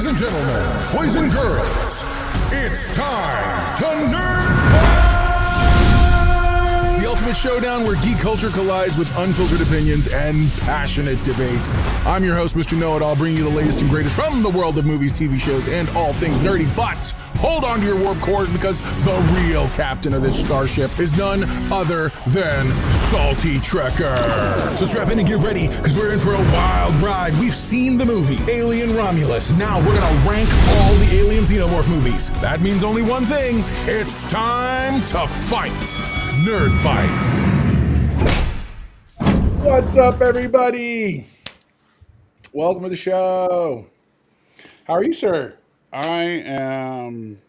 Ladies and gentlemen, boys and girls, it's time to Nerd Fight! The ultimate showdown where geek culture collides with unfiltered opinions and passionate debates. I'm your host, Mr. Know-It-All, bringing you the latest and greatest from the world of movies, TV shows, and all things nerdy. But hold on to your warp cores because the real captain of this starship is none other than Salty Trekker. So strap in and get ready because we're in for a wild ride. We've seen the movie Alien Romulus. Now we're going to rank all the Alien Xenomorph movies. That means only one thing. It's time to fight. Nerd Fights. What's up, everybody? Welcome to the show. How are you, sir? I am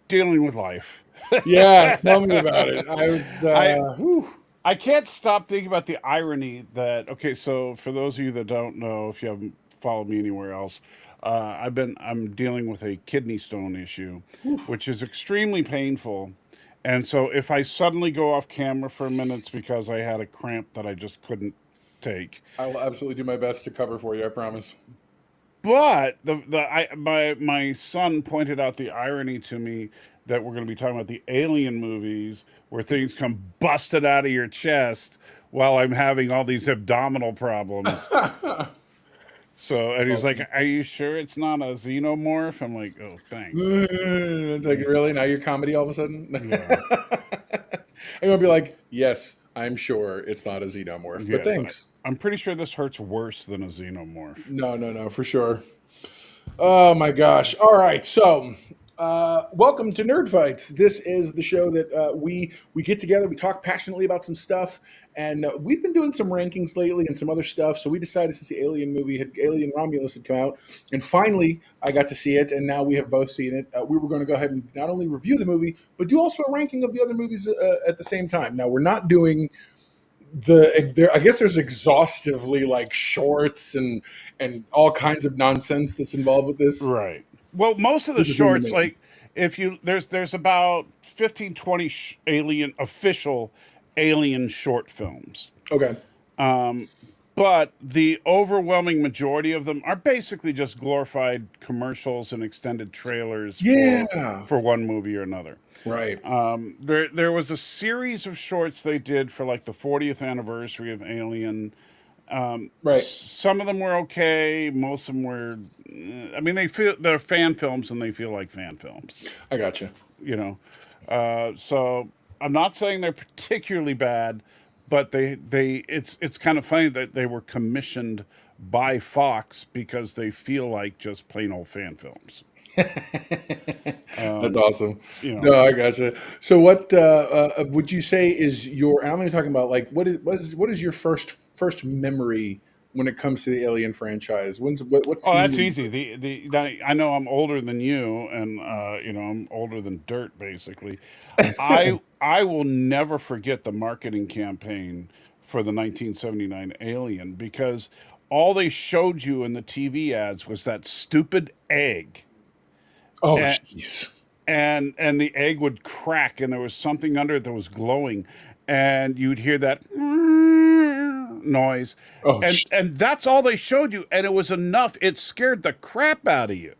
dealing with life. Yeah, tell me about it. I can't stop thinking about the irony that, okay, so for those of you that don't know, if you haven't followed me anywhere else, I'm dealing with a kidney stone issue, which is extremely painful. And so if I suddenly go off camera for a minute, it's because I had a cramp that I just couldn't take. I will absolutely do my best to cover for you, I promise. But my son pointed out the irony to me that we're going to be talking about the Alien movies where things come busted out of your chest while I'm having all these abdominal problems. So, and he's like, "Are you sure it's not a xenomorph?" I'm like, "Oh, thanks." Like, really? Now you're comedy all of a sudden? Yeah. I'm going to be like, yes, I'm sure it's not a xenomorph, but thanks. I'm pretty sure this hurts worse than a xenomorph. No, for sure. Oh, my gosh. All right, so welcome to Nerd Fights. This is the show that we get together, we talk passionately about some stuff, and we've been doing some rankings lately and some other stuff, so we decided since the Alien Romulus had come out, and finally I got to see it, and now we have both seen it, we were going to go ahead and not only review the movie, but do also a ranking of the other movies at the same time. Now, we're not doing I guess there's exhaustively like shorts and all kinds of nonsense that's involved with this. Right. Well, most of the shorts, like if you there's about 15, 20 official Alien short films. Okay. But the overwhelming majority of them are basically just glorified commercials and extended trailers for one movie or another. Right. There was a series of shorts they did for like the 40th anniversary of Alien. Right. Some of them were okay. Most of them were. I mean, they're fan films and they feel like fan films. I gotcha. You know, so I'm not saying they're particularly bad, but it's kind of funny that they were commissioned by Fox because they feel like just plain old fan films. That's awesome. You know. No, I gotcha. So, what would you say is your? And I'm only talking about like what is your first memory when it comes to the Alien franchise? What's that's easy. I know I'm older than you, and you know I'm older than dirt. Basically, I will never forget the marketing campaign for the 1979 Alien because all they showed you in the TV ads was that stupid egg. Oh, jeez. And the egg would crack, and there was something under it that was glowing, and you'd hear that noise. Oh, and that's all they showed you, and it was enough. It scared the crap out of you.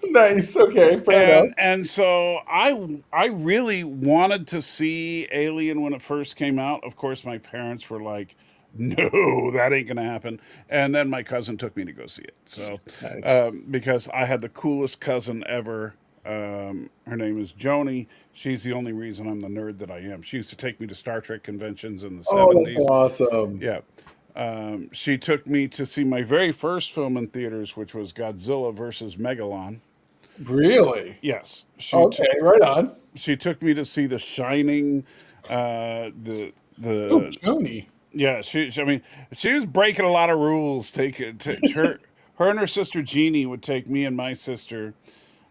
Nice. Okay. Fair enough. And so I really wanted to see Alien when it first came out. Of course, my parents were like, no, that ain't gonna happen. And then my cousin took me to go see it. So, nice. Because I had the coolest cousin ever. Her name is Joni. She's the only reason I'm the nerd that I am. She used to take me to Star Trek conventions in the 70s. Oh, that's awesome. Yeah. She took me to see my very first film in theaters, which was Godzilla versus Megalon. Really? Yes. Right on. She took me to see The Shining. Joni. Yeah, she was breaking a lot of rules. Her and her sister Jeannie would take me and my sister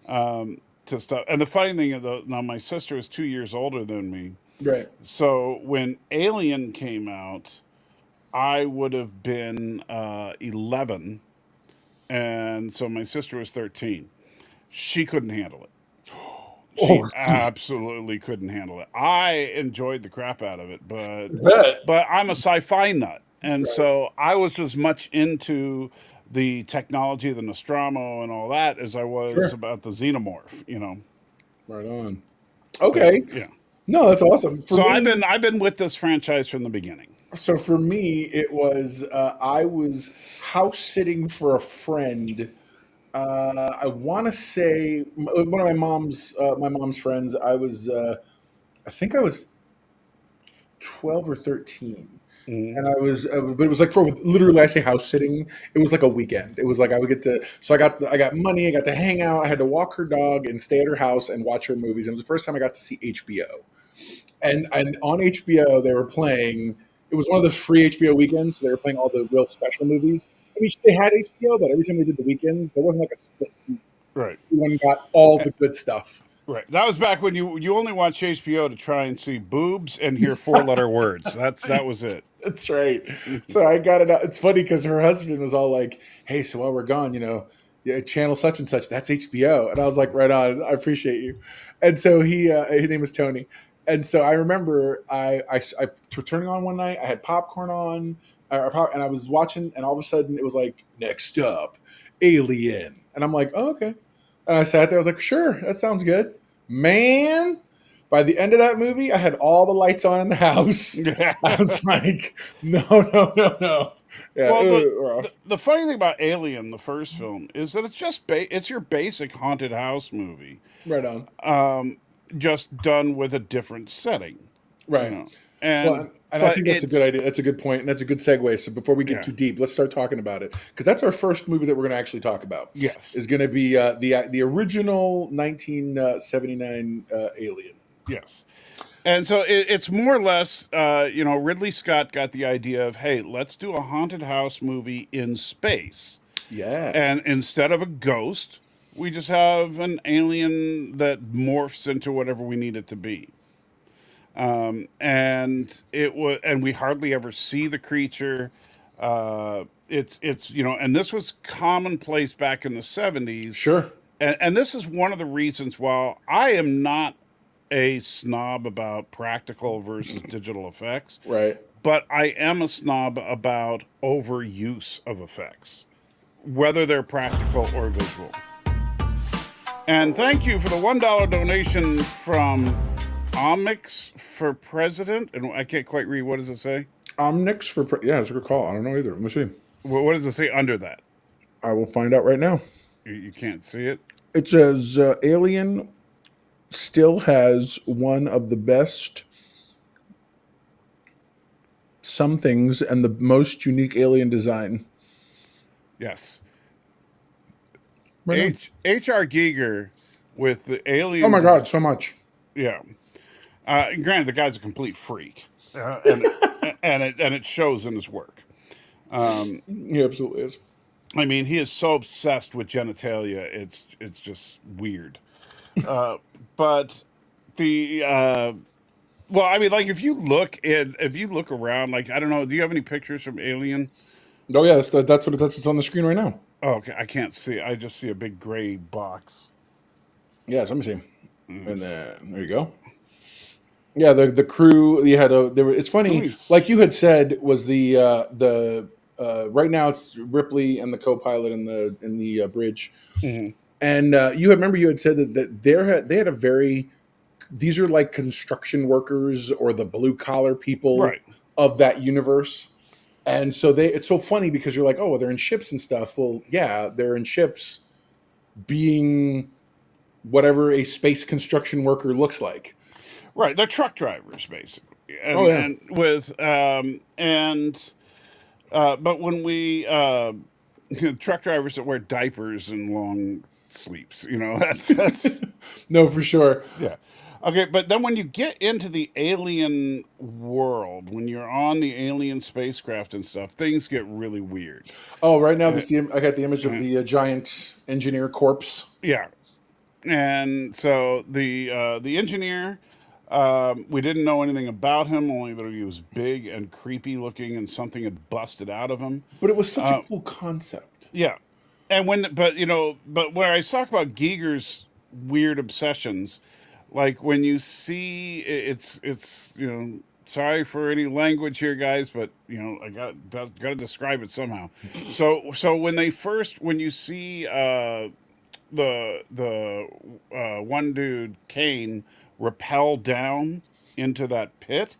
to stuff. And the funny thing is, now my sister is 2 years older than me. Right. So when Alien came out, I would have been 11, and so my sister was 13. She couldn't handle it. She absolutely couldn't handle it. I enjoyed the crap out of it, but I'm a sci-fi nut, and so I was as much into the technology, the Nostromo, and all that as I was Sure. about the Xenomorph. Right on. But, Okay. yeah. No, that's awesome. For So me, I've been with this franchise from the beginning. so for me, it was I was house sitting for a friend. I want to say one of my mom's friends. I think I was 12 or 13. Mhm. And but it was like for literally, I say house sitting. It was like a weekend. It was like I would get to, so I got money. I got to hang out. I had to walk her dog and stay at her house and watch her movies. And it was the first time I got to see HBO. And on HBO they were playing. It was one of those free HBO weekends, so they were playing all the real special movies. I mean, they had HBO, but every time they did the weekends, there wasn't like a split. Right. Everyone got all the good stuff. Right. That was back when you only watch HBO to try and see boobs and hear four-letter words. That was it. That's right. So I got it out. It's funny because her husband was all like, "Hey, so while we're gone, yeah, channel such and such, that's HBO." And I was like, "Right on, I appreciate you." And so his name was Tony. And so I remember I turning on one night. I had popcorn on, and I was watching, and all of a sudden it was like, "Next up, Alien," and I'm like, "Oh, okay." And I sat there. I was like, "Sure, that sounds good." Man, by the end of that movie, I had all the lights on in the house. I was like, no, no, no, no. Yeah, Well, rough. the funny thing about Alien, the first film, is that it's just it's your basic haunted house movie, Right on. just done with a different setting, Right. And Well, and I think that's a good idea. That's a good point, and that's a a good segue. So before we get Yeah. too deep, let's start talking about it because that's our first movie that we're going to actually talk about. Yes. Is going to be the original 1979 Alien. Yes. And so it's more or less, Ridley Scott got the idea of, hey, let's do a haunted house movie in space. Yeah. And instead of a ghost, we just have an alien that morphs into whatever we need it to be. And we hardly ever see the creature. And this was commonplace back in the 70s. Sure. And this is one of the reasons while I am not a snob about practical versus digital effects, Right. but I am a snob about overuse of effects, whether they're practical or visual. And thank you for the $1 donation from Omix for President. And I can't quite read. What does it say? Omnix for yeah, it's a good call. I don't know either. Let me see. What does it say under that? I will find out right now. You can't see it? It says Alien still has one of the best some things and the most unique alien design. Yes. Right on. H.R. Giger with the alien. Oh my God, so much. Yeah. Granted, the guy's a complete freak, and it shows in his work. He absolutely is. I mean, he is so obsessed with genitalia; it's just weird. But the well, I mean, like if you look around, like I don't know, do you have any pictures from Alien? Oh yeah, that's what's on the screen right now. Oh, okay, I can't see. I just see a big gray box. Yes, let me see. And then there you go. Yeah, the crew you had it's funny, Nice. like you had said, was the right now it's Ripley and the co-pilot in the bridge. Mhm. And you had said that they had a very, these are like construction workers or the blue collar people Right. of that universe. And so it's so funny because you're like, oh, well, they're in ships and stuff. Well, yeah, they're in ships being whatever a space construction worker looks like. Right, they're truck drivers basically, and, Oh, yeah. and with but when we truck drivers that wear diapers and long sleeps, that's No, for sure. yeah. Okay, but then when you get into the alien world, when you're on the alien spacecraft and stuff, things get really weird. Oh, right now I got the image of the giant engineer corpse. Yeah, and so the engineer, we didn't know anything about him, only that he was big and creepy looking, and something had busted out of him. But it was such a cool concept. Yeah, and but when I talk about Giger's weird obsessions, like when you see it's sorry for any language here, guys, but I got to describe it somehow. So when you see the one dude Kane rappel down into that pit,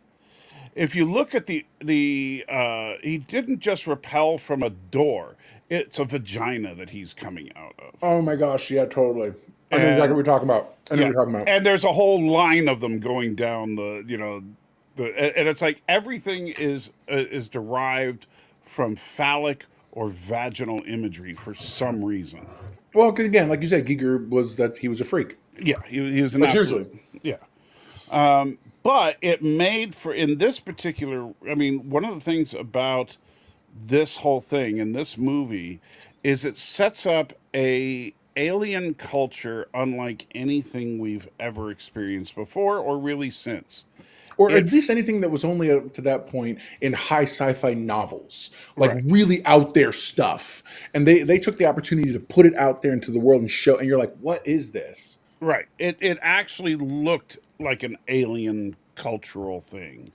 if you look at the he didn't just rappel from a door; it's a vagina that he's coming out of. Oh my gosh, yeah, totally. I know exactly what you're talking about. I know what you're talking about. And there's a whole line of them going down and it's like everything is derived from phallic or vaginal imagery for some reason. Well, because again, like you said, Giger was a freak. Yeah, he was an Like, absolute, seriously. yeah. But it made for, in this particular, I mean, one of the things about this whole thing in this movie is it sets up a alien culture unlike anything we've ever experienced before or really since. Or at least anything that was only up to that point in high sci-fi novels, like really out there stuff. And they took the opportunity to put it out there into the world and show, and you're like, what is this? Right. It actually looked like an alien cultural thing.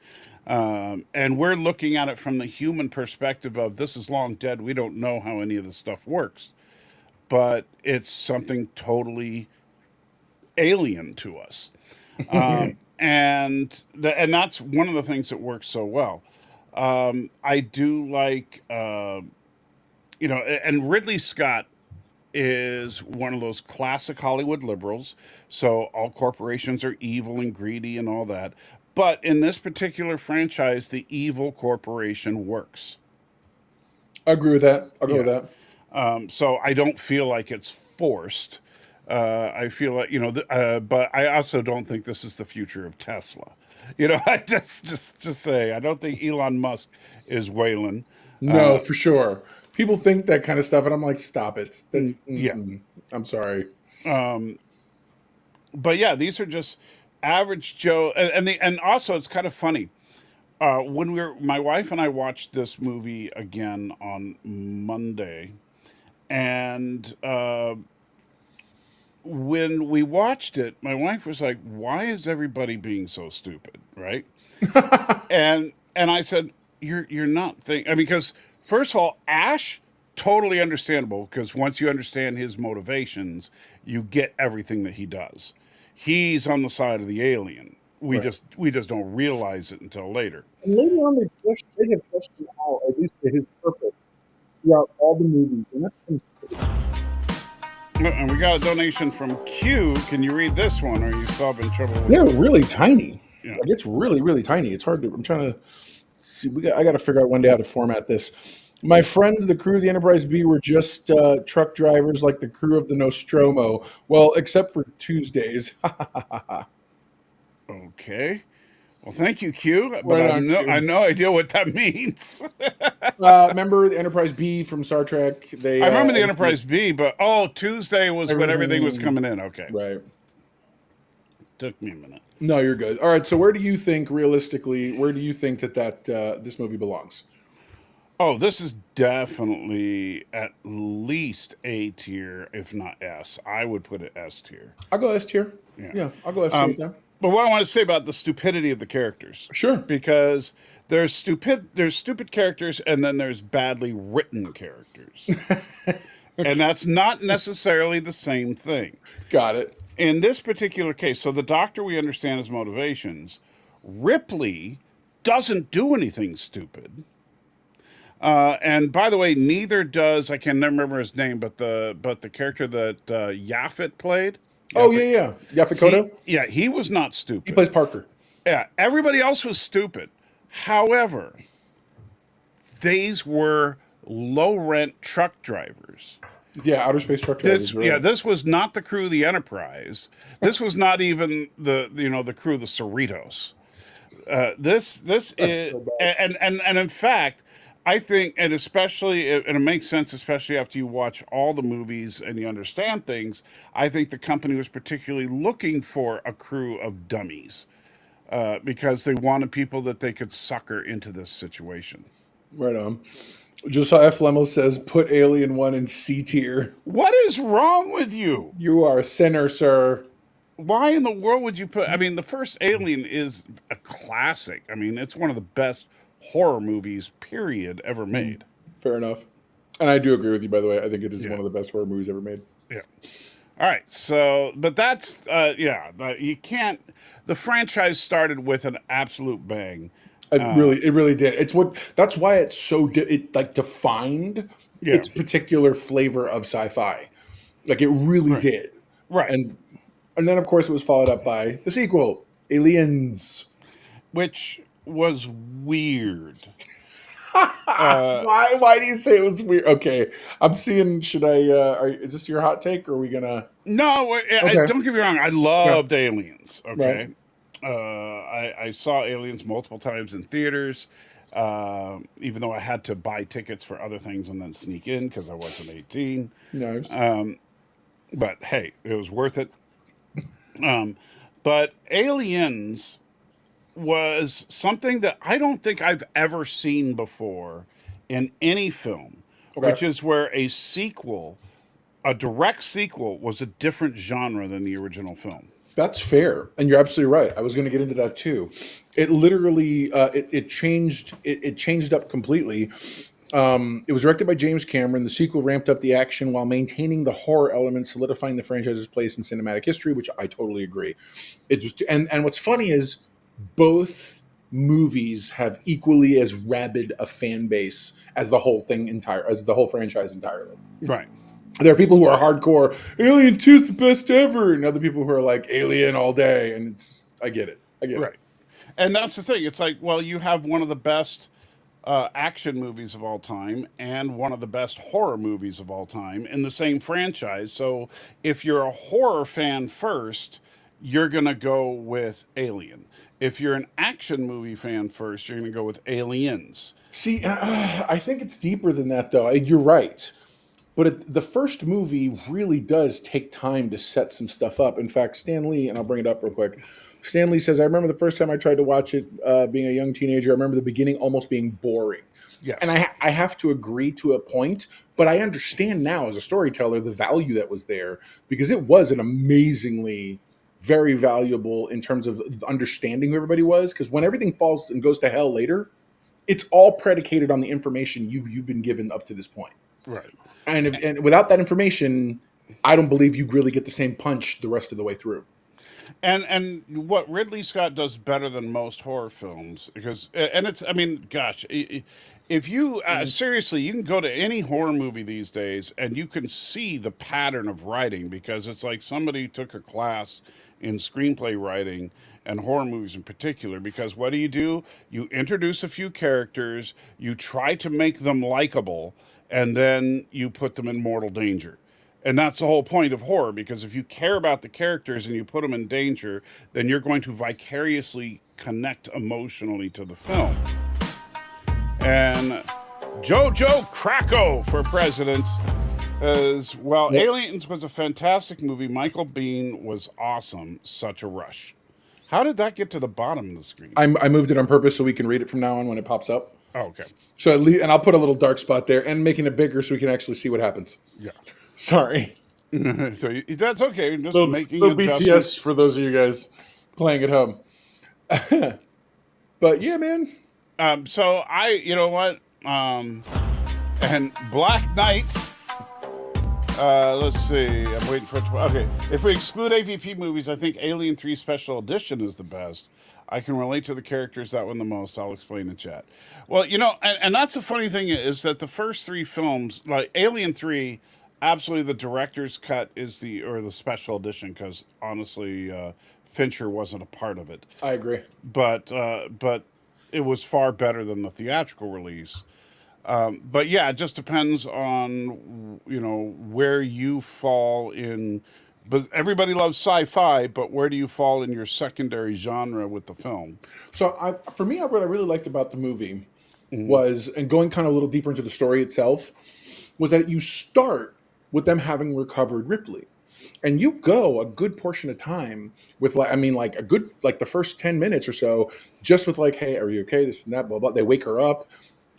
And we're looking at it from the human perspective of this is long dead. We don't know how any of this stuff works. But it's something totally alien to us. And that's one of the things that works so well. I do like, and Ridley Scott is one of those classic Hollywood liberals. So all corporations are evil and greedy and all that. But in this particular franchise, the evil corporation works. I agree with that. I'll go with that. So I don't feel like it's forced. I feel like, but I also don't think this is the future of Tesla. I just say, I don't think Elon Musk is Wayland. No, for sure. People think that kind of stuff, and I'm like, stop it. That's yeah. I'm sorry. But yeah, these are just average Joe, and also it's kind of funny. When my wife and I watched this movie again on Monday, and when we watched it, my wife was like, "Why is everybody being so stupid?" Right? and I said, "You're not thinking." I mean, because first of all, Ash, totally understandable, because once you understand his motivations, you get everything that he does. He's on the side of the alien. We just don't realize it until later. And later on, they have fleshed him out, at least to his purpose, throughout all the movies. And And we got a donation from Q. Can you read this one, or are you still having trouble? Yeah, really tiny. Yeah. Like, it's really, really tiny. It's hard to. I'm trying to see. I got to figure out one day how to format this. My friends, the crew of the Enterprise B, were just truck drivers like the crew of the Nostromo. Well, except for Tuesdays. Okay. Well, thank you, Q. But Right I on, Q. have no idea what that means. Remember the Enterprise B from Star Trek? I remember the Enterprise B, but Tuesday was when everything was coming in. Okay. Right. Took me a minute. No, you're good. All right. So, where do you think, realistically, that this movie belongs? Oh, this is definitely at least A tier, if not S. I would put it S tier. I'll go S tier. Yeah, I'll go S tier with that. But what I want to say about the stupidity of the characters. Sure. Because there's stupid characters, and then there's badly written characters. And that's not necessarily the same thing. Got it. In this particular case, so the Doctor, we understand his motivations. Ripley doesn't do anything stupid. And by the way, neither does, I can never remember his name, but the character that Yaphet played. Oh, yeah. Yaphet Kotto? He was not stupid. He plays Parker. Yeah, everybody else was stupid. However, these were low-rent truck drivers. Yeah, outer space truck drivers. This was not the crew of the Enterprise. This was not even the crew of the Cerritos. This is so and in fact, I think, and it makes sense, especially after you watch all the movies and you understand things. I think the company was particularly looking for a crew of dummies because they wanted people that they could sucker into this situation. Right on. Josiah F. Lemel says, put Alien 1 in C tier. What is wrong with you? You are a sinner, sir. why in the world would you put? I mean, the first Alien is a classic. I mean, it's one of the best horror movies, period, ever made. Fair enough. And I do agree with you, by the way. I think it is Yeah. one of the best horror movies ever made. Yeah. All right. So, but that's you can't. The franchise started with an absolute bang. It really did. That's why it's so it like defined Yeah. its particular flavor of sci-fi. Like it really Right. did. Right. And then of course it was followed up by the sequel, Aliens. Which was weird. Why do you say it was weird? Okay, I'm seeing. Should I? Is this your hot take, or are we gonna? No, Okay. don't get me wrong. I loved Aliens. Okay, Right. I saw Aliens multiple times in theaters, even though I had to buy tickets for other things and then sneak in because I wasn't 18. Nice. But hey, it was worth it. But Aliens was something that I don't think I've ever seen before in any film, Okay. which is where a direct sequel, was a different genre than the original film. That's fair, and you're absolutely right. I was going to get into that too. It literally it changed. It changed up completely. It was directed by James Cameron. The sequel ramped up the action while maintaining the horror element, solidifying the franchise's place in cinematic history, which I totally agree. It just and what's funny is both movies have equally as rabid a fan base as the whole franchise entirely. Right. There are people who are hardcore Alien 2 is the best ever, and other people who are like Alien all day. And I get it. Right. And that's the thing. It's like, well, you have one of the best action movies of all time and one of the best horror movies of all time in the same franchise. So if you're a horror fan first, you're going to go with Alien. If you're an action movie fan first, you're going to go with Aliens. See, I think it's deeper than that, though. You're right. But the first movie really does take time to set some stuff up. In fact, Stan Lee, and I'll bring it up real quick. Stan Lee says, I remember the first time I tried to watch it being a young teenager. I remember the beginning almost being boring. Yes. And I have to agree to a point, but I understand now as a storyteller the value that was there because it was an amazingly very valuable in terms of understanding who everybody was. Because when everything falls and goes to hell later, it's all predicated on the information you've been given up to this point. Right. And without that information, I don't believe you really get the same punch the rest of the way through. And what Ridley Scott does better than most horror films, because it's, I mean, gosh, if you seriously, you can go to any horror movie these days and you can see the pattern of writing, because it's like somebody took a class in screenplay writing and horror movies in particular. Because what do? You introduce a few characters, you try to make them likable, and then you put them in mortal danger. And that's the whole point of horror, because if you care about the characters and you put them in danger, then you're going to vicariously connect emotionally to the film. And Jojo Kracko for president as well. Yep. Aliens was a fantastic movie. Michael Biehn was awesome. Such a rush. How did that get to the bottom of the screen? I moved it on purpose so we can read it from now on when it pops up. Oh, okay. So at least, and I'll put a little dark spot there and making it bigger so we can actually see what happens. Yeah. Sorry. So that's okay. Just Little making BTS for those of you guys playing at home. But yeah, man. So you know what? And Black Knight. Let's see. I'm waiting for it to. Okay. If we exclude AVP movies, I think Alien 3 Special Edition is the best. I can relate to the characters that one the most. I'll explain in chat. Well, you know, and that's the funny thing is that the first three films, like Alien 3, absolutely the director's cut is the special edition, because honestly, Fincher wasn't a part of it. I agree. But it was far better than the theatrical release. But yeah, it just depends on, you know, where you fall in. But everybody loves sci-fi, but where do you fall in your secondary genre with the film? So for me, what I really liked about the movie was, and going kind of a little deeper into the story itself, was that you start with them having recovered Ripley. And you go a good portion of time with, like, I mean, like a good, like the first 10 minutes or so, just with like, hey, are you okay? This and that, blah, blah. They wake her up.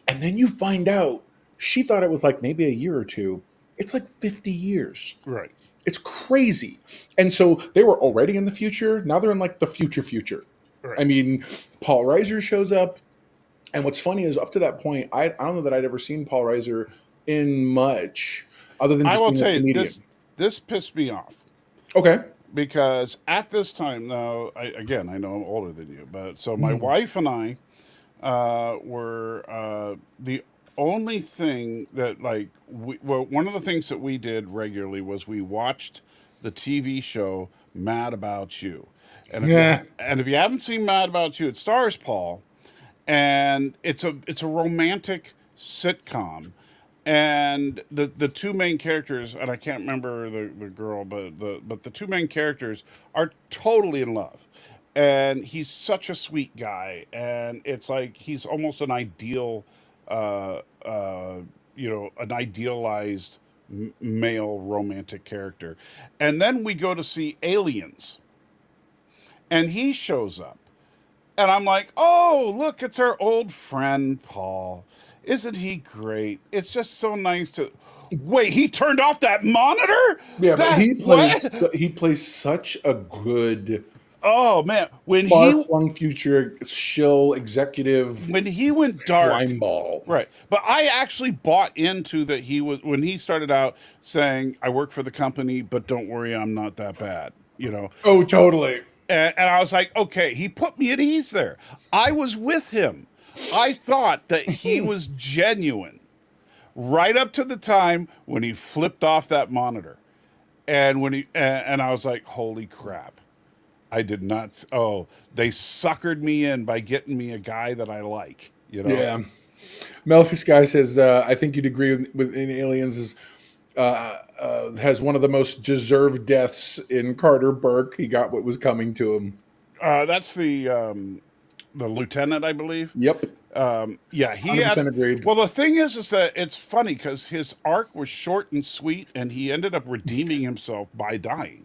And then you find out she thought it was like maybe a year or two. It's like 50 years. Right. It's crazy. And so they were already in the future. Now they're in like the future. Right. I mean, Paul Reiser shows up. And what's funny is up to that point, I don't know that I'd ever seen Paul Reiser in much other than I just will being a tell you, comedian. this pissed me off. Okay. Because at this time, now, I know I'm older than you, but so my wife and I were the only thing that, like, one of the things that we did regularly was we watched the TV show Mad About You. And Yeah. if you haven't seen Mad About You, it stars Paul, and it's a romantic sitcom, and the two main characters, and I can't remember the girl, but the two main characters are totally in love, and he's such a sweet guy, and it's like he's almost an ideal, an idealized male romantic character. And then we go to see Aliens, and he shows up, and I'm like, oh, look, it's our old friend, Paul. Isn't he great? It's just so nice to. Wait, he turned off that monitor? Yeah, but What? he plays such a good Oh, man. far-flung future shill executive When he went dark. slime ball. Right. But I actually bought into that when he started out saying, I work for the company, but don't worry, I'm not that bad. Oh, totally. And I was like, okay, he put me at ease there. I was with him. I thought that he was genuine right up to the time when he flipped off that monitor. And and I was like, holy crap. I did not. Oh, they suckered me in by getting me a guy that I like, Yeah. Melphis Guy says, I think you'd agree with in Aliens is has one of the most deserved deaths in Carter Burke. He got what was coming to him. That's the lieutenant, I believe. Yep. Yeah, he 100% agreed. Well, the thing is that it's funny because his arc was short and sweet, and he ended up redeeming himself by dying.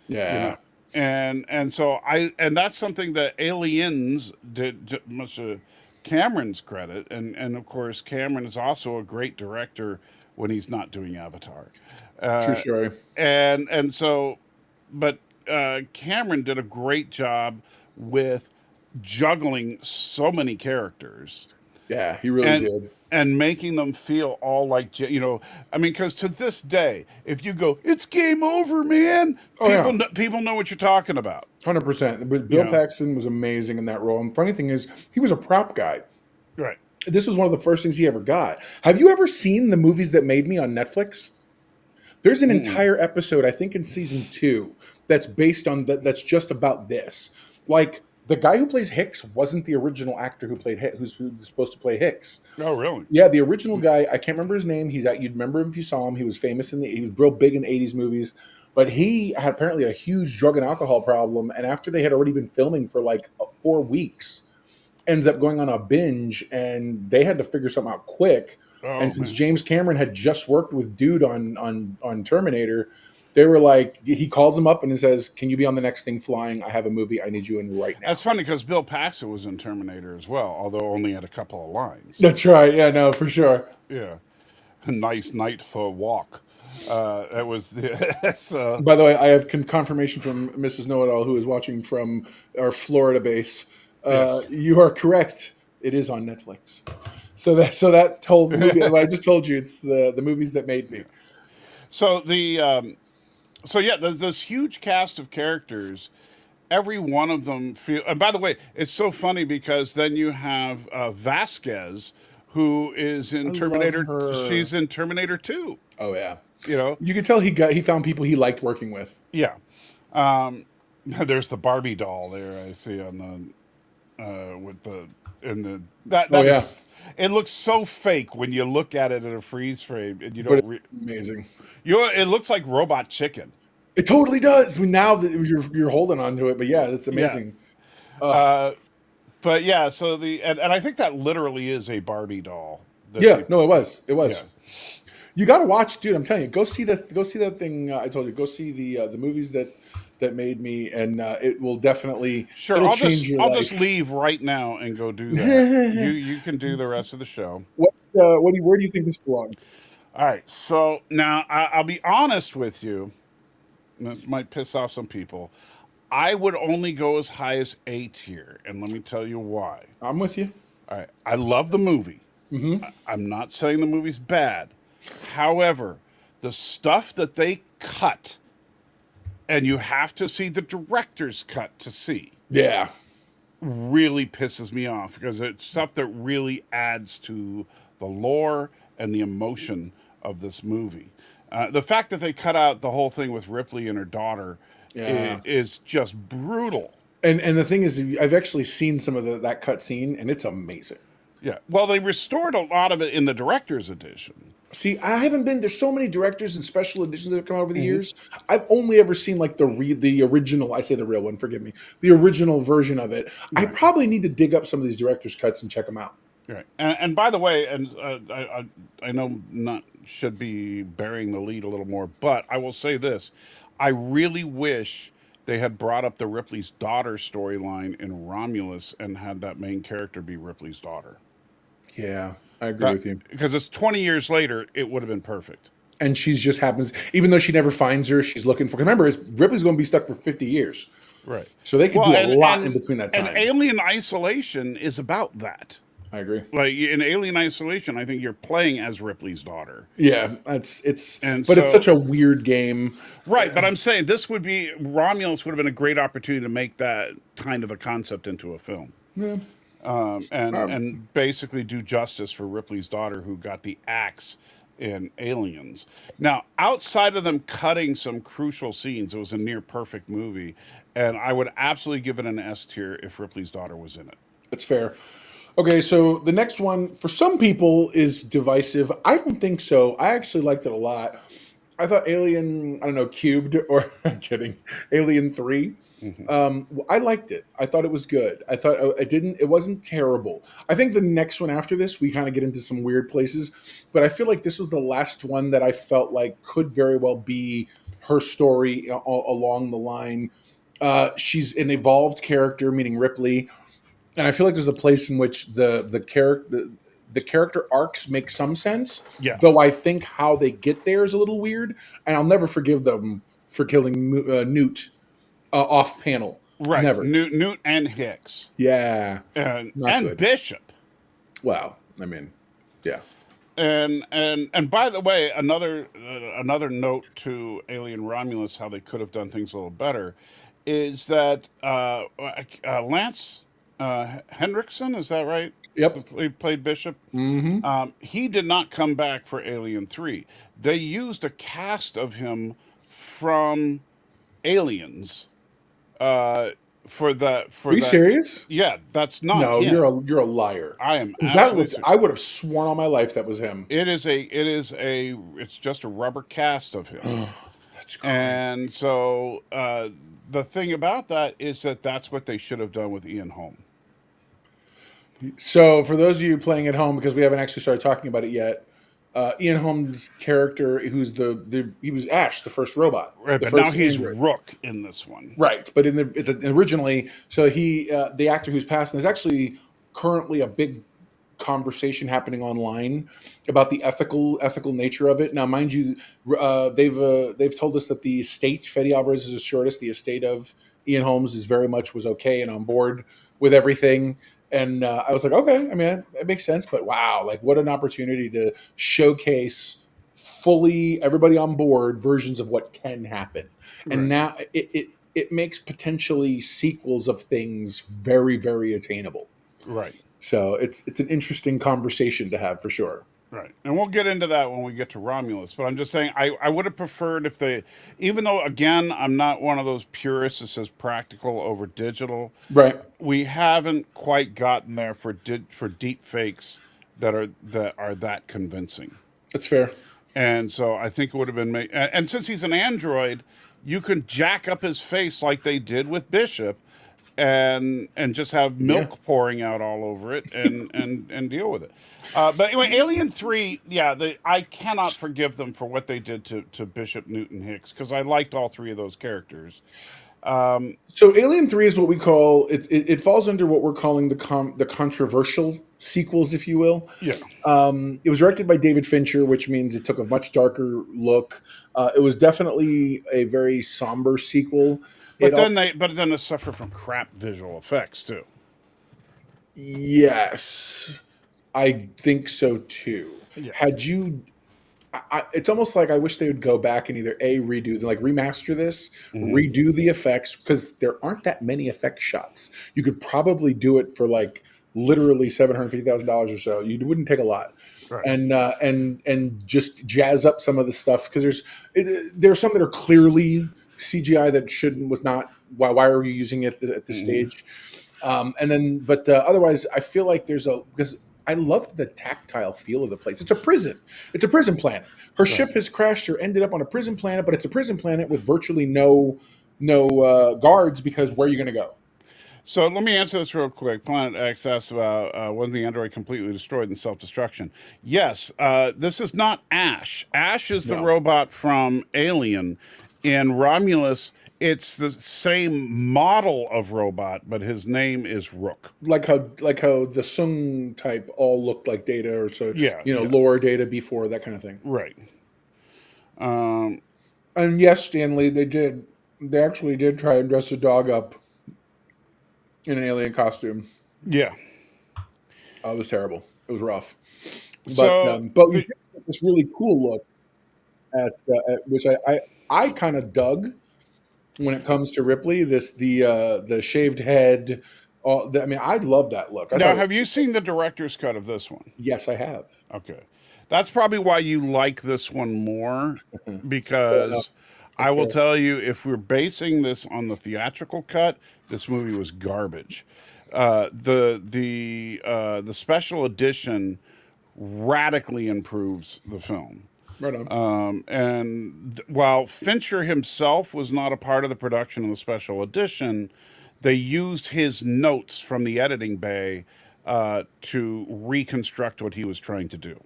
Yeah. And so that's something that Aliens did, much to Cameron's credit, and of course Cameron is also a great director when he's not doing Avatar. True story. And so, but Cameron did a great job with juggling so many characters. Yeah, he really did. And making them feel all like, because to this day, if you go, it's game over, man, people know what you're talking about. 100%. But Bill Paxton was amazing in that role. And the funny thing is, he was a prop guy. Right. This was one of the first things he ever got. Have you ever seen The Movies That Made Me on Netflix? There's an entire episode, I think in season 2, that's based on that's just about this. Like, the guy who plays Hicks wasn't the original actor who played who's supposed to play Hicks. Oh, really? Yeah, the original guy, I can't remember his name. You'd remember him if you saw him. He was famous he was real big in 80s movies. But he had apparently a huge drug and alcohol problem. And after they had already been filming for like 4 weeks, ends up going on a binge, and they had to figure something out quick. Oh, and since James Cameron had just worked with Dude on Terminator, they were like, he calls him up and he says, can you be on the next thing flying? I have a movie I need you in right now. That's funny because Bill Paxton was in Terminator as well, although only had a couple of lines. That's right. Yeah, no, for sure. Yeah. A nice night for a walk. That was so. By the way, I have confirmation from Mrs. Know-It-All, who is watching from our Florida base. Yes. You are correct. It is on Netflix. So that told movie, I just told you, it's the Movies That Made Me. So there's this huge cast of characters. Every one of them feel. And by the way, it's so funny because then you have Vasquez, who is in Terminator. She's in Terminator 2. Oh yeah. You could tell he found people he liked working with. Yeah. There's the Barbie doll there I see on the it looks so fake when you look at it in a freeze frame and you don't. Amazing. It looks like Robot Chicken. It totally does. Now that you're holding on to it, but yeah, it's amazing. Yeah. But yeah, so and I think that literally is a Barbie doll. It was. Yeah. You got to watch, dude. I'm telling you, go see that thing. I told you, go see the movies that made me, and it will definitely Sure. change your I'll life. just leave right now and go do that. You can do the rest of the show. Where do you think this belongs? All right, so now I'll be honest with you. And this might piss off some people. I would only go as high as A tier, and let me tell you why. I'm with you. All right, I love the movie. I'm not saying the movie's bad. However, the stuff that they cut, and you have to see the director's cut to see, Yeah. really pisses me off because it's stuff that really adds to the lore and the emotion of this movie. The fact that they cut out the whole thing with Ripley and her daughter Yeah. is just brutal. And the thing is, I've actually seen some of that cut scene, and it's amazing. Yeah. Well, they restored a lot of it in the director's edition. See, I haven't been. There's so many directors and special editions that have come over the years. I've only ever seen like the original. I say the real one. Forgive me. The original version of it. I probably need to dig up some of these directors' cuts and check them out. Right. And by the way, and I know not should be burying the lead a little more, but I will say this: I really wish they had brought up the Ripley's daughter storyline in Romulus and had that main character be Ripley's daughter. Yeah, I agree with you. Because it's 20 years later, it would have been perfect. And she's just happens, even though she never finds her, she's looking for. Remember, Ripley's going to be stuck for 50 years, Right. so they could do a lot in between that time. And Alien Isolation is about that. I agree. Like in Alien Isolation, I think you're playing as Ripley's daughter. Yeah, it's it's such a weird game. Right, but I'm saying Romulus would have been a great opportunity to make that kind of a concept into a film. Yeah. And basically do justice for Ripley's daughter who got the axe in Aliens. Now, outside of them cutting some crucial scenes, it was a near perfect movie, and I would absolutely give it an S tier if Ripley's daughter was in it. That's fair. Okay, so the next one for some people is divisive. I don't think so. I actually liked it a lot. I thought Alien, I don't know, Cubed, or I'm kidding, Alien 3. I liked it. I thought it was good. I thought it wasn't terrible. I think the next one after this, we kind of get into some weird places, but I feel like this was the last one that I felt like could very well be her story along the line. She's an evolved character, meaning Ripley. And I feel like there's a place in which the character arcs make some sense. Yeah. Though I think how they get there is a little weird, and I'll never forgive them for killing Newt off panel. Right. Never. Newt and Hicks. Yeah. And good. Bishop. Wow. I mean, yeah. And by the way, another note to Alien Romulus, how they could have done things a little better, is that Lance Henriksen, is that right? Yep. He played Bishop. He did not come back for Alien 3. They used a cast of him from Aliens for that. Are you serious? Yeah, that's not No, him. you're a liar. I am. I would have sworn all my life that was him. It's just a rubber cast of him. That's cool. And so the thing about that is that's what they should have done with Ian Holm. So, for those of you playing at home, because we haven't actually started talking about it yet, Ian Holm's character, who's he was Ash, the first robot, Right, but now he's Rook in this one. Right, but originally, so the actor who's passing, there's actually currently a big conversation happening online about the ethical nature of it. Now, mind you, they've told us that the estate, Fede Alvarez has assured us, the estate of Ian Holmes was okay and on board with everything. And I was like, okay, I mean, it makes sense, but wow, like what an opportunity to showcase fully everybody on board versions of what can happen. And now it makes potentially sequels of things very, very attainable. Right. So it's an interesting conversation to have for sure. Right. And we'll get into that when we get to Romulus. But I'm just saying, I would have preferred if even though, again, I'm not one of those purists that says practical over digital. Right. We haven't quite gotten there for deep fakes that are that convincing. That's fair. And so I think it would have been made. And since he's an android, you can jack up his face like they did with Bishop and just have milk pouring out all over it and deal with it. But anyway, Alien 3, I cannot forgive them for what they did to Bishop, Newton, Hicks, because I liked all three of those characters. So Alien 3 is what we call it falls under what we're calling the controversial sequels, if you will. Yeah. It was directed by David Fincher, which means it took a much darker look. It was definitely a very somber sequel. But then they suffer from crap visual effects too. Yes, I think so too. Yeah. Had you, it's almost like I wish they would go back and either remaster this, redo the effects, because there aren't that many effect shots. You could probably do it for like literally $750,000 or so. You wouldn't take a lot. Right. And just jazz up some of the stuff, because there's some that are clearly CGI that was not. Why are you using it at this stage? But otherwise, I feel like because I loved the tactile feel of the place. It's a prison. It's a prison planet. Her ship has crashed or ended up on a prison planet, but it's a prison planet with virtually no guards, because where are you going to go? So let me answer this real quick. Planet X asks about wasn't the android completely destroyed in self-destruction? Yes. This is not Ash. Ash is the robot from Alien. In Romulus, it's the same model of robot, but his name is Rook. Like how the Sung type all looked like Data, or so. Yeah, lower Data before, that kind of thing. Right. And yes, Stanley, they did. They actually did try and dress the dog up in an alien costume. Yeah. It was terrible. It was rough. But we did get this really cool look at which I kind of dug when it comes to Ripley. The shaved head. I love that look. Have you seen the director's cut of this one? Yes, I have. Okay. That's probably why you like this one more, because I will tell you, if we're basing this on the theatrical cut, this movie was garbage. The special edition radically improves the film. Right on. While Fincher himself was not a part of the production of the special edition, they used his notes from the editing bay to reconstruct what he was trying to do.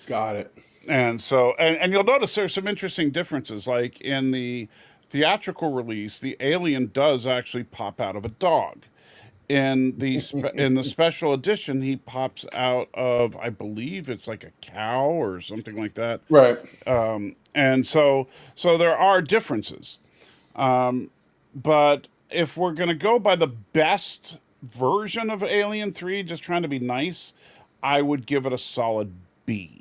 Got it. And so, and you'll notice there's some interesting differences. Like in the theatrical release, the alien does actually pop out of a dog. In the special edition, he pops out of, I believe it's like a cow or something like that. Right. And so there are differences. But if we're going to go by the best version of Alien 3, just trying to be nice, I would give it a solid B.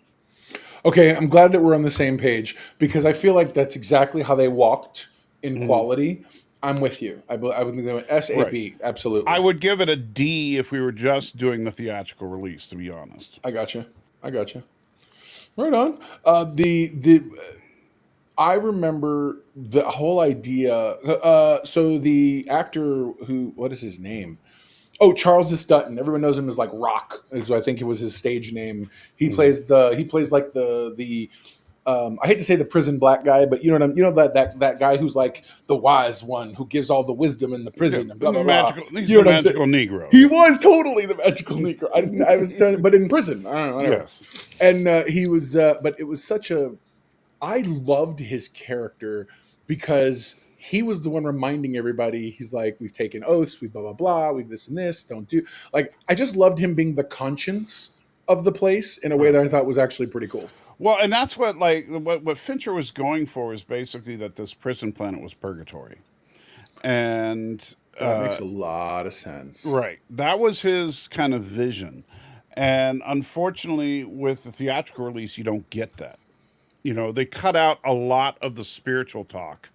Okay, I'm glad that we're on the same page, because I feel like that's exactly how they walked in quality. I'm with you. I would think they went SAB. Right. Absolutely. I would give it a D if we were just doing the theatrical release, to be honest. I gotcha. Right on. I remember the whole idea. So the actor what is his name? Oh, Charles Dutton. Everyone knows him as like Rock. So I think it was his stage name. He plays like the I hate to say the prison black guy, but you know that guy who's like the wise one who gives all the wisdom in the prison. And blah, blah, blah. He's the magical Negro. He was totally the magical Negro. I was saying, but in prison. I don't know. Yes. And he was, but it was I loved his character, because he was the one reminding everybody. He's like, we've taken oaths, we blah, blah, blah, we've this and this, don't do. Like, I just loved him being the conscience of the place in a way that I thought was actually pretty cool. Well, and that's what Fincher was going for, is basically that this prison planet was purgatory. And that makes a lot of sense. Right. That was his kind of vision. And unfortunately, with the theatrical release, you don't get that. They cut out a lot of the spiritual talk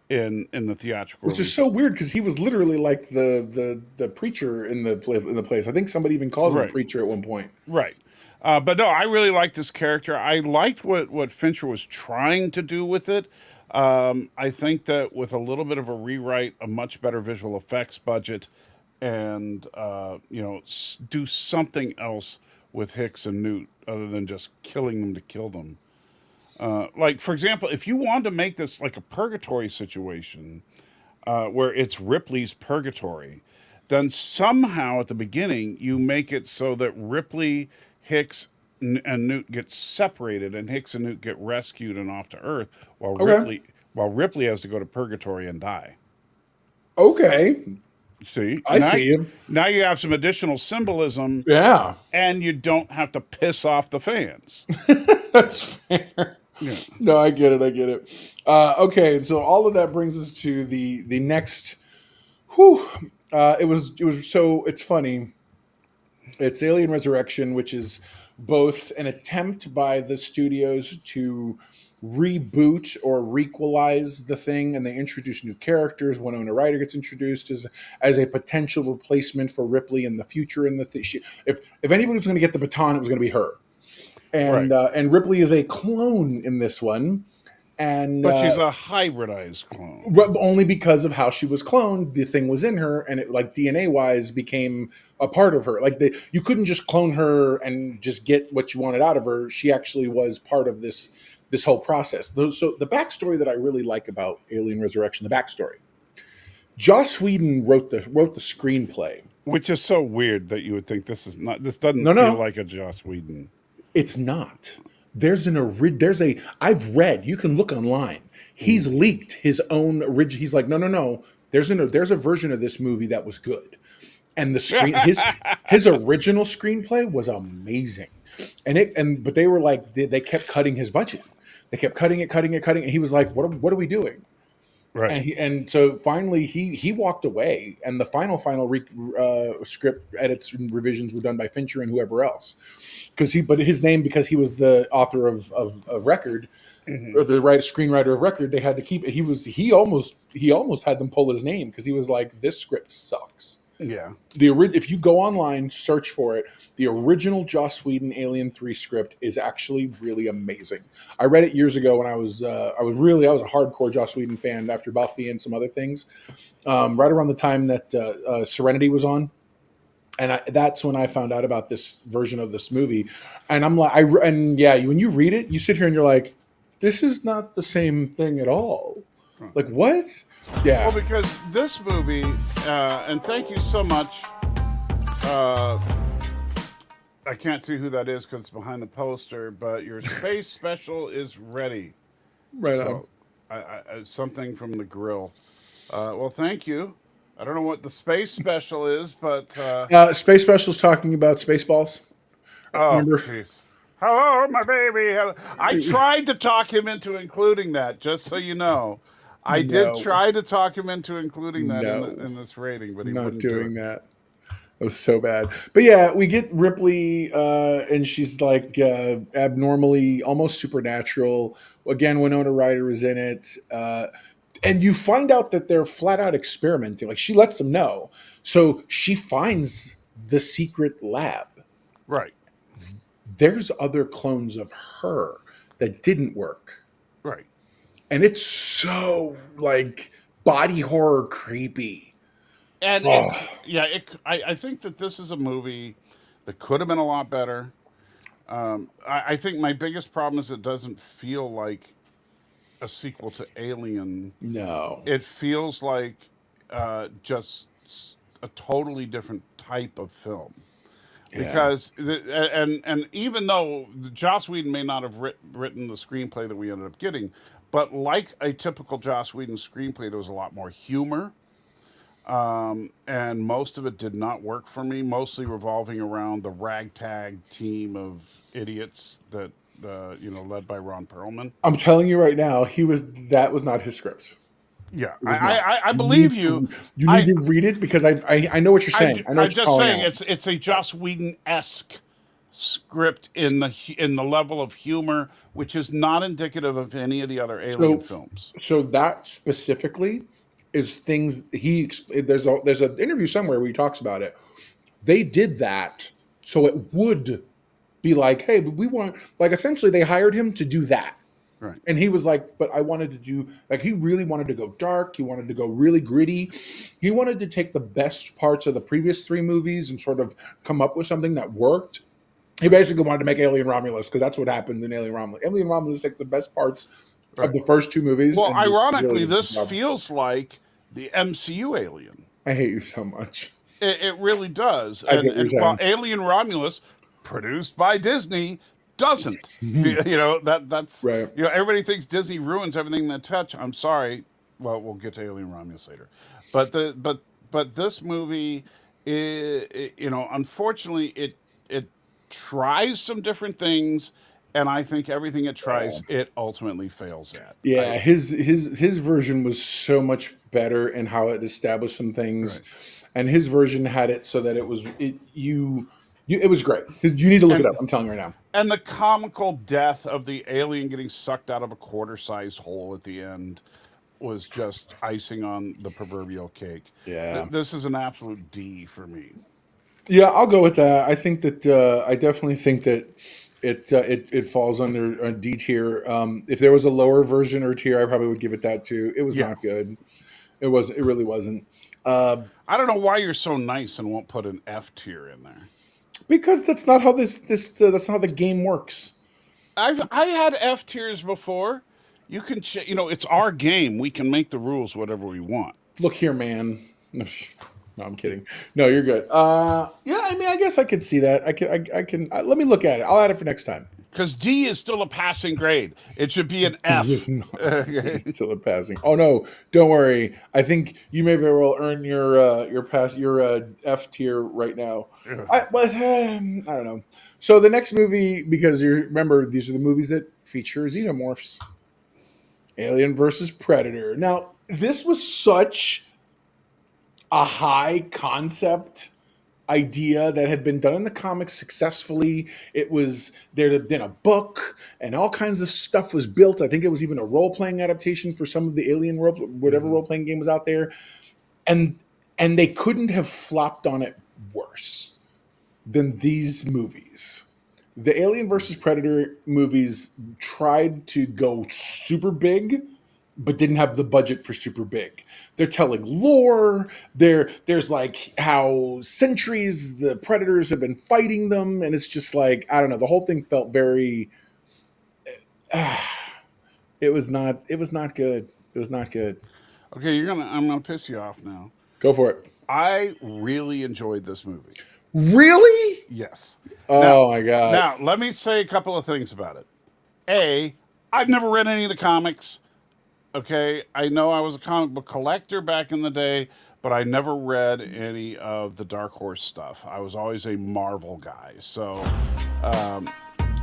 in the theatrical release. Which is so weird, because he was literally like the preacher in the place. I think somebody even calls him a preacher at one point. Right. But no, I really liked this character. I liked what Fincher was trying to do with it. I think that with a little bit of a rewrite, a much better visual effects budget, and do something else with Hicks and Newt other than just killing them to kill them. Like, for example, if you wanted to make this like a purgatory situation, where it's Ripley's purgatory, then somehow at the beginning you make it so that Ripley, Hicks, and Newt get separated, and Hicks and Newt get rescued and off to Earth, while Ripley has to go to purgatory and die. Okay, See, I see him. Now you have some additional symbolism, Yeah, and you don't have to piss off the fans. that's fair. Yeah. No, I get it. I get it. Okay, so all of that brings us to the next. Whew, it was so it's funny. It's Alien Resurrection, which is both an attempt by the studios to reboot or requelize the thing, and they introduce new characters. Winona Ryder gets introduced as a potential replacement for Ripley in the future. In the if anybody was going to get the baton, it was going to be her. And Right. and Ripley is a clone in this one, and But she's a hybridized clone. only because of how she was cloned, the thing was in her, and it like DNA wise became a part of her. Like you couldn't just clone her and just get what you wanted out of her. She actually was part of this whole process. So the backstory that I really like about Alien Resurrection, the backstory, Joss Whedon wrote the screenplay. Which is so weird that you would think this doesn't No, feel no. like a Joss Whedon. It's not. I've read, you can look online. He's leaked his own original. He's like, no. There's a version of this movie that was good. And the screen his original screenplay was amazing. But they were like they kept cutting his budget. They kept cutting it, and he was like, what are we doing? Right. And so finally he walked away, and the final script edits and revisions were done by Fincher and whoever else, because his name, because he was the author of Record, or the screenwriter of Record, they had to keep it. He almost had them pull his name because he was like, this script sucks. Yeah. If you go online, search for it, the original Joss Whedon Alien 3 script is actually really amazing. I read it years ago when I was a hardcore Joss Whedon fan after Buffy and some other things, right around the time that Serenity was on. And that's when I found out about this version of this movie. And I'm like, when you read it, you sit here and you're like, this is not the same thing at all. Like, what? Yeah. Well, because this movie, and thank you so much. I can't see who that is because it's behind the poster, but your space special is ready. Right So, something from the grill. Well, thank you. I don't know what the space special is, but Space Special's talking about Spaceballs. oh, Remember? jeez. Hello, my baby. I tried to talk him into including that, just so you know. I did try to talk him into including that in this rating, but he Not wouldn't doing do it. that. It was so bad. But yeah, we get Ripley, and she's like abnormally, almost supernatural. Again, Winona Ryder is in it. And you find out that they're flat out experimenting. Like, she lets them know. So she finds the secret lab. Right. There's other clones of her that didn't work. Right. And it's so like body horror creepy. And I think that this is a movie that could have been a lot better. I think my biggest problem is it doesn't feel like a sequel to Alien. No. It feels like just a totally different type of film. Because and even though Joss Whedon may not have written the screenplay that we ended up getting, but like a typical Joss Whedon screenplay, there was a lot more humor. And most of it did not work for me, mostly revolving around the ragtag team of idiots that, led by Ron Perlman. I'm telling you right now, that was not his script. Yeah, It was not. I believe you. You need to read it because I know what you're saying. I know I'm what you're just calling saying out. it's a Joss Whedon-esque script in the level of humor, which is not indicative of any of the other Alien films. So that specifically is things there's an interview somewhere where he talks about it. They did that so it would be like, hey, but we want, like, essentially they hired him to do that. Right. And he was like, but I wanted to do, like, he really wanted to go dark. He wanted to go really gritty. He wanted to take the best parts of the previous 3 movies and sort of come up with something that worked. He basically wanted to make Alien Romulus, because that's what happened in Alien Romulus. Alien Romulus takes the best parts of the first 2 movies. Well, ironically, this feels like the MCU Alien. I hate you so much. It really does. I get what you're saying. While Alien Romulus, produced by Disney, doesn't. That's right. Everybody thinks Disney ruins everything they touch. I'm sorry. Well, we'll get to Alien Romulus later, but but this movie, unfortunately, it tries some different things, and I think everything it tries, it ultimately fails at. Yeah, his version was so much better in how it established some things, Right. and his version had it so that it was great. You need to look it up. And I'm telling you right now. and the comical death of the alien getting sucked out of a quarter-sized hole at the end was just icing on the proverbial cake. Yeah. This is an absolute D for me. Yeah, I'll go with that. I think that I definitely think that it falls under a D tier. If there was a lower version or tier, I probably would give it that too. It was Yeah. not good. It really wasn't. Uh, I don't know why you're so nice and won't put an F tier in there. because that's not how that's not how the game works. I had F tiers before. You can it's our game. We can make the rules whatever we want. Look here, man. No, I'm kidding. No, you're good. Yeah, I mean, I guess I could see that. I can. Let me look at it. I'll add it for next time. Because D is still a passing grade. It should be an F. It's not. It's still a passing. Oh no, don't worry. I think you may very well earn your F tier right now. I don't know. So the next movie, because you remember these are the movies that feature Xenomorphs, Alien versus Predator. Now this was such a high concept idea that had been done in the comics successfully. It was there had been a book and all kinds of stuff was built. I think it was even a role-playing adaptation for some of the Alien whatever role-playing game was out there. And they couldn't have flopped on it worse than these movies. The Alien versus Predator movies tried to go super big but didn't have the budget for super big. They're telling lore. There's like how centuries the predators have been fighting them, and it's just like I don't know. The whole thing felt very. It was not good. It was not good. Okay, I'm gonna piss you off now. Go for it. I really enjoyed this movie. Really? Yes. Oh my god. Now, let me say a couple of things about it. A, I've never read any of the comics. Okay, I know I was a comic book collector back in the day, but I never read any of the Dark Horse stuff. I was always a Marvel guy. So,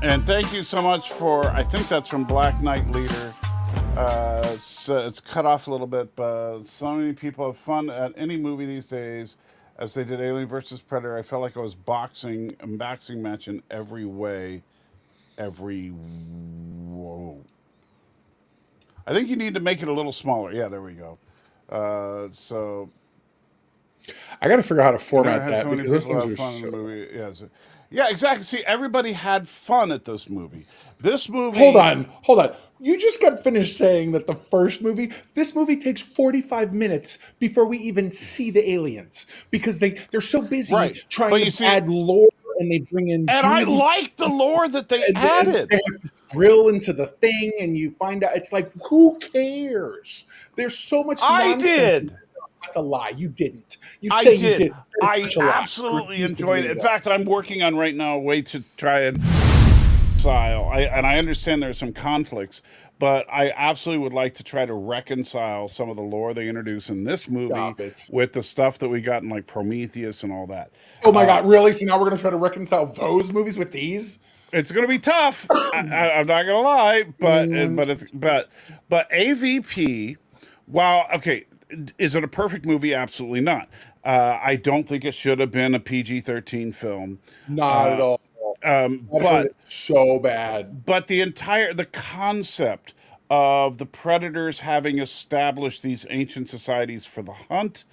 and thank you so much for, I think that's from Black Knight Leader. So it's cut off a little bit, but so many people have fun at any movie these days as they did Alien versus Predator. I felt like I was boxing match in every way. Whoa. I think you need to make it a little smaller. Yeah, there we go. So I got to figure out how to format had that so many because those people things have are fun in the so. movie. Yeah, exactly. See, everybody had fun at this movie. This movie. Hold on. You just got finished saying that this movie takes 45 minutes before we even see the aliens because they're so busy Right. trying But you to see- add lore and they bring in. And I duty like the lore that they and added. they have to drill into the thing and you find out it's like who cares? There's so much. I nonsense. did. That's a lie. You didn't. You I say did. you did. That is I such a lie. absolutely refuse to enjoyed it. believe In that. fact, I'm working on right now a way to try and reconcile. I understand there's some conflicts, but I absolutely would like to try to reconcile some of the lore they introduce in this movie Stop it. with the stuff that we got in like Prometheus and all that. Oh my God! Really? So now we're going to try to reconcile those movies with these? It's going to be tough. I'm not going to lie, but AVP. While okay, is it a perfect movie? Absolutely not. I don't think it should have been a PG-13 film. Not at all. But it's so bad. But the concept of the predators having established these ancient societies for the hunt,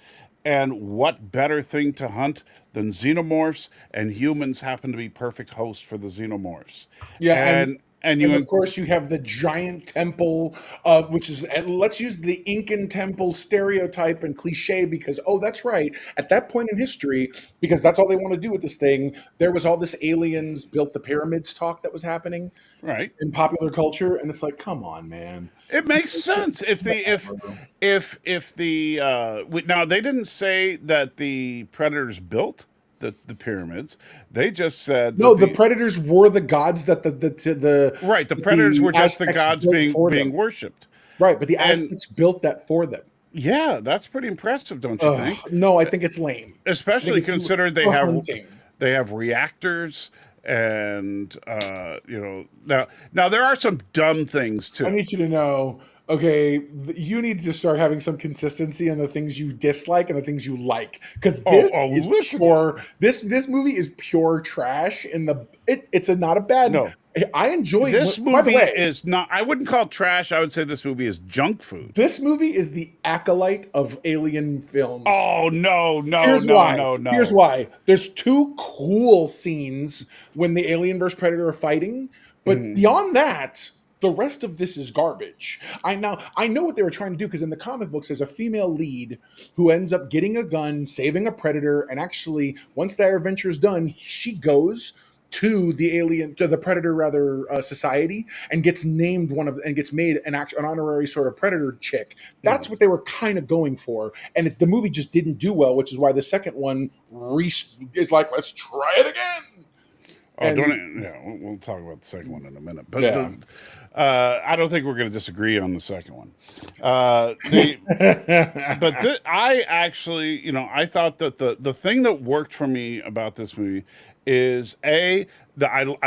and what better thing to hunt than xenomorphs, and humans happen to be perfect hosts for the xenomorphs. Yeah, and of course you have the giant temple, which is let's use the Incan temple stereotype and cliche because that's right. At that point in history, because that's all they want to do with this thing, there was all this aliens built the pyramids talk that was happening right in popular culture, and it's like, come on, man. It makes sense if now they didn't say that the predators built the pyramids. They just said No, the predators were the gods that the right. The predators were just the Aztecs gods built being for them. worshipped. Right, but the Aztecs built that for them. Yeah, that's pretty impressive, don't you think? No, I think it's lame. I think Especially it's considering for hunting. they have reactors and now there are some dumb things I too. need you to know, okay, you need to start having some consistency in the things you dislike and the things you like, because Listen, this movie is pure trash. It's not a bad. no, I enjoy. this By the movie way, is not. I wouldn't call it trash. I would say this movie is junk food. this movie is the Acolyte of alien films. Oh no, no, Here's no, why. no, Here's no. why. There's two cool scenes when the alien versus predator are fighting, but Mhm. beyond that, the rest of this is garbage. I know what they were trying to do, because in the comic books there's a female lead who ends up getting a gun, saving a predator, and actually once that adventure is done, she goes to the predator rather, society, and gets named and gets made an honorary sort of predator chick. That's what they were kind of going for, and the movie just didn't do well, which is why the second one is like, let's try it again. Oh, don't And it? Yeah, we'll talk about the second one in a minute. But yeah. I don't think we're going to disagree on the second one. I actually, I thought that the thing that worked for me about this movie is I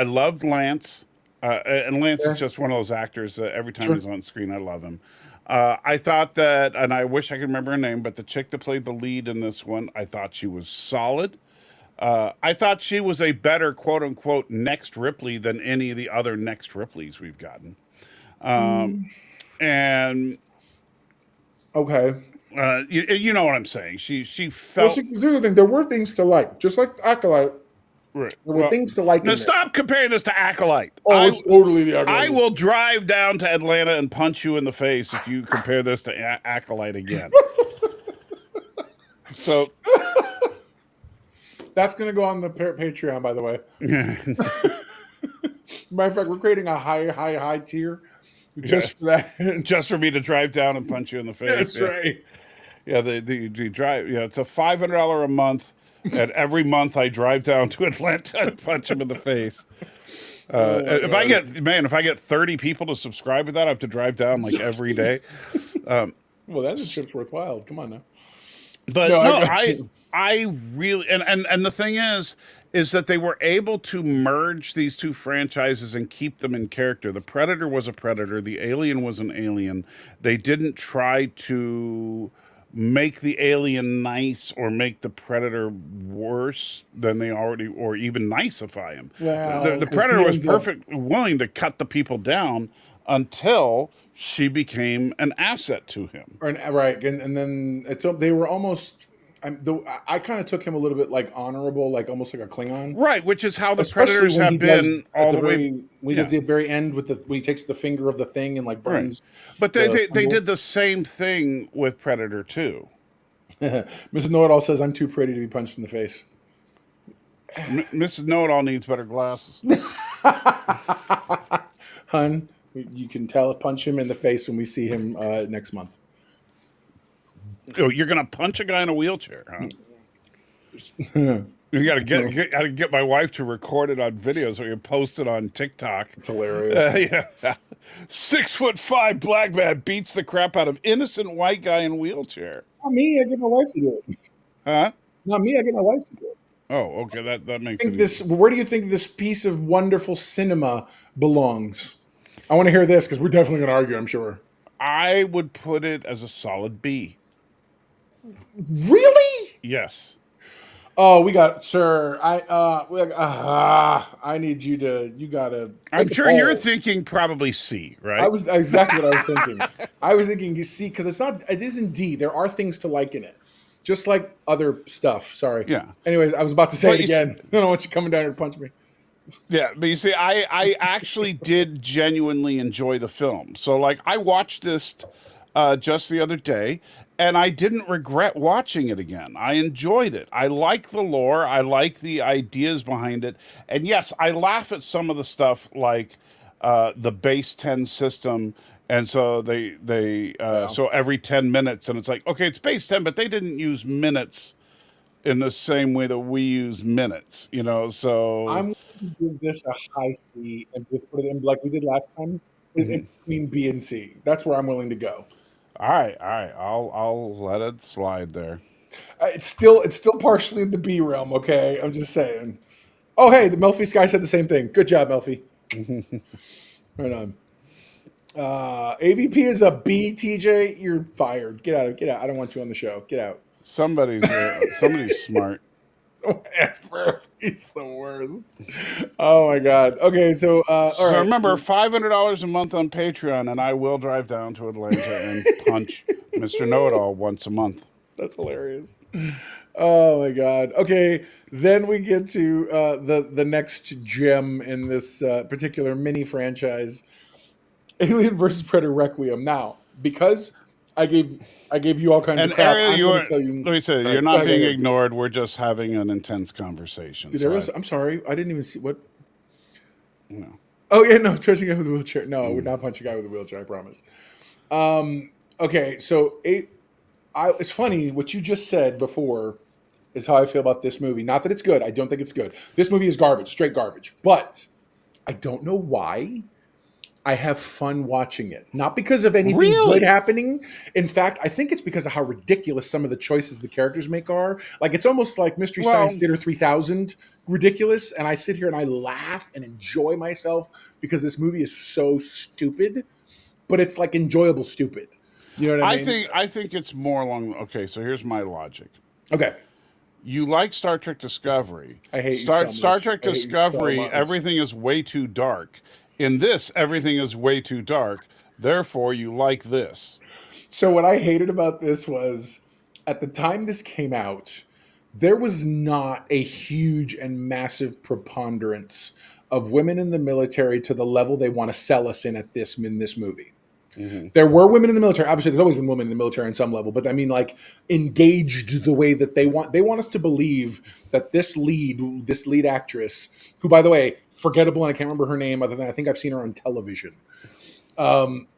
loved Lance, and Lance is Yeah, just one of those actors that every time sure. he's on screen, I love him. I thought that, and I wish I could remember her name, but the chick that played the lead in this one, I thought she was solid. I thought she was a better quote unquote next Ripley than any of the other next Ripleys we've gotten. And Okay. you know what I'm saying. She Well, felt see, here's the thing. There were things to like, just like Acolyte. right. There were Well, things to like now in this. stop comparing this to Acolyte. Oh, it's totally the I Acolyte. will drive down to Atlanta and punch you in the face if you compare this to Acolyte again. So That's going to go on the Patreon, by the way. Matter of fact, we're creating a high tier yeah, just for that. just for me to drive down and punch you in the face. That's Yeah. right. Yeah, the drive. Yeah, it's a $500 a month, and every month I drive down to Atlanta and punch him in the face. Oh my If I God. if I get 30 people to subscribe to that, I have to drive down like every day. Well, that's a trip's worthwhile. Come on now. But No, I no, got you. I really and the thing is that they were able to merge these two franchises and keep them in character. The Predator was a Predator, the Alien was an Alien. They didn't try to make the Alien nice or make the Predator worse than they already, or even nicify him. Well, The because Predator he was ends up. perfectly willing to cut the people down until she became an asset to him. Right, and then they were almost. I kind of took him a little bit like honorable, like almost like a Klingon. Right, which is how the Especially Predators when he have does been at all the the way. very when he Yeah, does the very end with the when he takes the finger of the thing and like right. burns But the they symbol. did the same thing with Predator too. Mrs. Know-It-All says, "I'm too pretty to be punched in the face." Mrs. Know-It-All needs better glasses. Hun, you can punch him in the face when we see him next month. Oh, you're gonna punch a guy in a wheelchair, huh? You gotta get my wife to record it on video so you post it on TikTok. It's hilarious. Yeah, 6'5" black man beats the crap out of innocent white guy in wheelchair. Not me. I get my wife to do it. Huh? Not me. I get my wife to do it. Oh, okay. That makes it easy. Where do you think this piece of wonderful cinema belongs? I want to hear this, because we're definitely going to argue, I'm sure. I would put it as a solid B. Really? Yes. Oh, sir. I need you to. You gotta. I'm take a sure you're poll. thinking probably C, right? I was exactly what I was thinking. I was thinking, you see, because it isn't D. There are things to like in it, just like other stuff. Sorry. Yeah. Anyways, I was about to say But it again. I don't want you coming down here to punch me. Yeah, but you see, I actually did genuinely enjoy the film. So, like, I watched this just the other day, and I didn't regret watching it again. I enjoyed it. I like the lore. I like the ideas behind it. And yes, I laugh at some of the stuff, like the base 10 system. And so Wow. so every 10 minutes, and it's like, okay, it's base 10, but they didn't use minutes in the same way that we use minutes, so. I'm going to give this a high C and just put it in like we did last time, put it in between B and C. That's where I'm willing to go. All right, all right. I'll let it slide there. It's still partially in the B realm. Okay, I'm just saying. Oh, hey, the Melfi Sky said the same thing. Good job, Melfi. Right on. AVP is a B. TJ, you're fired. Get out. Get out. I don't want you on the show. Get out. Somebody's smart. Whatever. He's the worst. Oh my god. Okay, so all So right. remember, $500 a month on Patreon, and I will drive down to Atlanta and punch Mr. Know-It-All once a month. That's hilarious. Oh my god. Okay, then we get to the next gem in this particular mini franchise, Alien versus Predator Requiem. Now, because I gave you all kinds And of crap, Ariel, I'm going to tell you. let me say, All you're right, not go being ahead. ignored. We're just having an intense conversation. Dude, So Ariel, I'm sorry. I didn't even see what. no. Oh yeah, no, touching a guy with a wheelchair. No, I would not punch a guy with a wheelchair. I promise. Okay, so it's funny what you just said before is how I feel about this movie. Not that it's good. I don't think it's good. This movie is garbage, straight garbage. But I don't know why I have fun watching it. Not because of anything Really? good happening. In fact, I think it's because of how ridiculous some of the choices the characters make are. Like, it's almost like Mystery Science Theater 3000 ridiculous. And I sit here and I laugh and enjoy myself because this movie is so stupid, but it's like enjoyable stupid. You know what I mean? I think it's more along. Okay, so here's my logic. Okay. You like Star Trek Discovery. I hate you so much. Star Trek I hate you so Discovery, much. everything is way too dark. In this, everything is way too dark. Therefore, you like this. So what I hated about this was at the time this came out, there was not a huge and massive preponderance of women in the military to the level they want to sell us in this movie. Mm-hmm. There were women in the military. Obviously, there's always been women in the military on some level, but I mean, like, engaged the way that they want. They want us to believe that this lead actress, who, by the way, forgettable, and I can't remember her name other than I think I've seen her on television.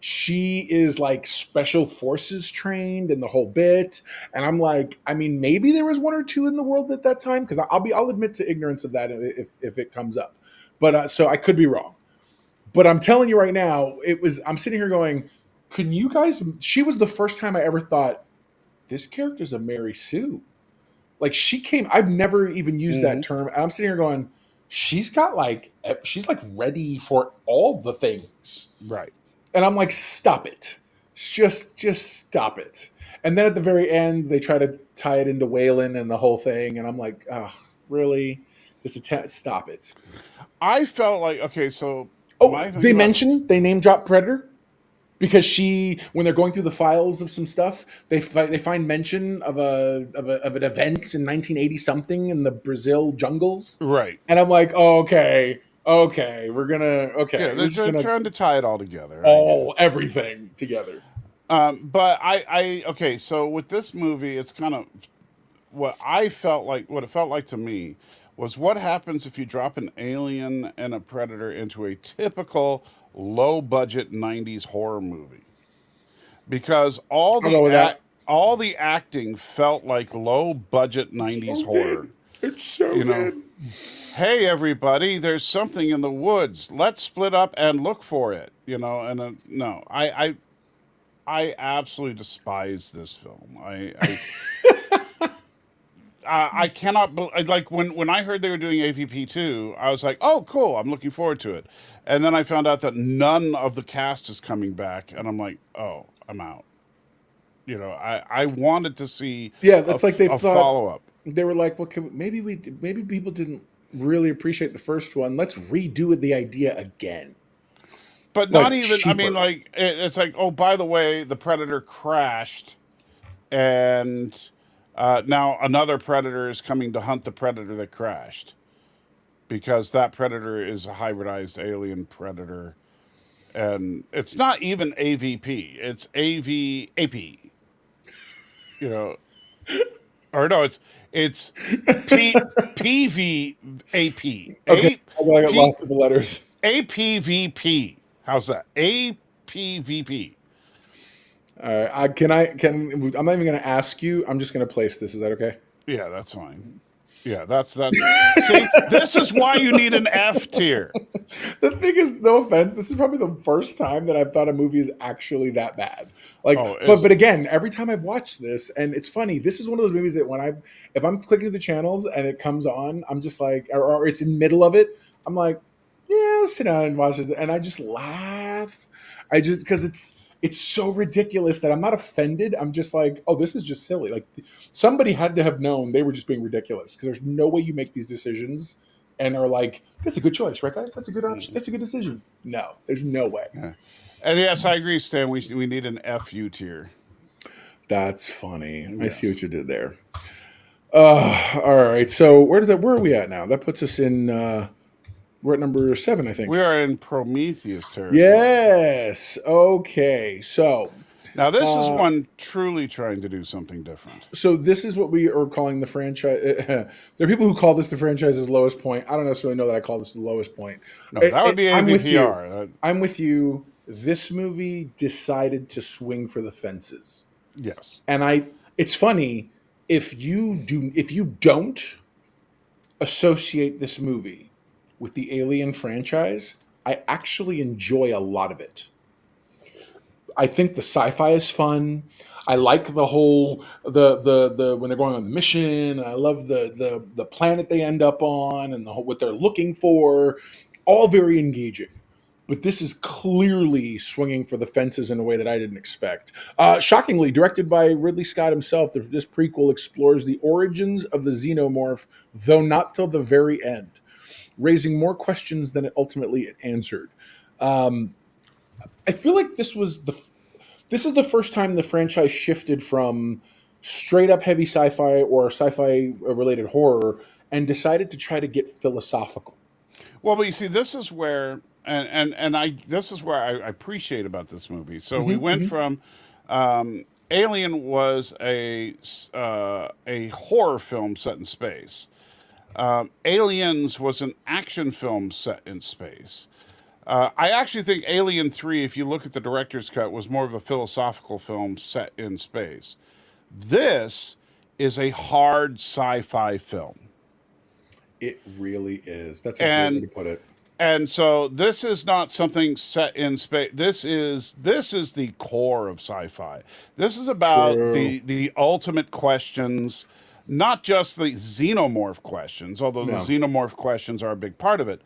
She is like special forces trained and the whole bit. And I'm like, I mean, maybe there was one or two in the world at that time, because I'll admit to ignorance of that if it comes up. But so I could be wrong. But I'm telling you right now, I'm sitting here going, can you guys, she was the first time I ever thought, this character's a Mary Sue. Like, I've never even used that term. And I'm sitting here going, she's like ready for all the things. Right. And I'm like, stop it. Just stop it. And then at the very end, they try to tie it into Waylon and the whole thing. And I'm like, oh, really? Stop it. I felt like, okay, so. They name drop Predator because when they're going through the files of some stuff, they find mention of an event in 1980 something in the Brazil jungles. Right. And I'm like, oh, okay, we're gonna, Yeah, they're trying to tie it all together. Everything together. But okay, so with this movie, it's kind of what it felt like to me was what happens if you drop an alien and a predator into a typical low-budget 90s horror movie. Because all the acting felt like low-budget 90s horror. It's so good. Hey, everybody, there's something in the woods. Let's split up and look for it. No, I absolutely despise this film. I cannot like when I heard they were doing AVP 2, I was like, oh, cool, I'm looking forward to it. And then I found out that none of the cast is coming back, and I'm like, oh, I'm out. I wanted to see that's like they thought follow-up. They were like, well, maybe people didn't really appreciate the first one. Let's redo the idea again. But not even, cheaper. I mean, like, it's like, oh, by the way, the Predator crashed, and now another Predator is coming to hunt the Predator that crashed. Because that Predator is a hybridized alien Predator. And it's not even AVP. It's AVAP. Or no, it's PVAP. Okay, I got lost with the letters. APVP. How's that? APVP. All right. I'm not even going to ask you. I'm just going to place this. Is that okay? Yeah, that's fine. Yeah, that's see, this is why you need an F tier. The thing is, no offense, this is probably the first time that I've thought a movie is actually that bad. Like, Oh, but again, every time I've watched this, and it's funny, this is one of those movies that if I'm clicking through the channels and it comes on, I'm just like, or it's in the middle of it, I'm like, yeah, let's sit down and watch it, and I just laugh. Because it's so ridiculous that I'm not offended. I'm just like, oh, this is just silly. Like somebody had to have known they were just being ridiculous because there's no way you make these decisions and are like, that's a good choice, right, guys? That's a good option. That's a good decision. No, there's no way. Yeah. And yes, I agree, Stan. We need an FU tier. That's funny. Yes. I see what you did there. All right. So where are we at now? That puts us in. We're at number 7, I think. We are in Prometheus territory. Yes. Okay. So now this is one truly trying to do something different. So this is what we are calling the franchise. There are people who call this the franchise's lowest point. I don't necessarily know that I call this the lowest point. No, that would be AVPR. I'm with you. This movie decided to swing for the fences. Yes. And it's funny if you don't associate this movie with the Alien franchise, I actually enjoy a lot of it. I think the sci-fi is fun. I like the whole the when they're going on the mission. I love the planet they end up on and what they're looking for. All very engaging. But this is clearly swinging for the fences in a way that I didn't expect. Shockingly, directed by Ridley Scott himself, this prequel explores the origins of the Xenomorph, though not till the very end, raising more questions than it ultimately answered. I feel like this is the first time the franchise shifted from straight up heavy sci-fi or sci-fi related horror and decided to try to get philosophical. Well, but you see, this is where this is where I appreciate about this movie. So we went from Alien was a horror film set in space. Aliens was an action film set in space. I actually think Alien 3, if you look at the director's cut, was more of a philosophical film set in space. This is a hard sci-fi film. It really is. That's a great way to put it. And so this is not something set in space. This is the core of sci-fi. This is about the ultimate questions, not just the xenomorph questions, although the xenomorph questions are a big part of it.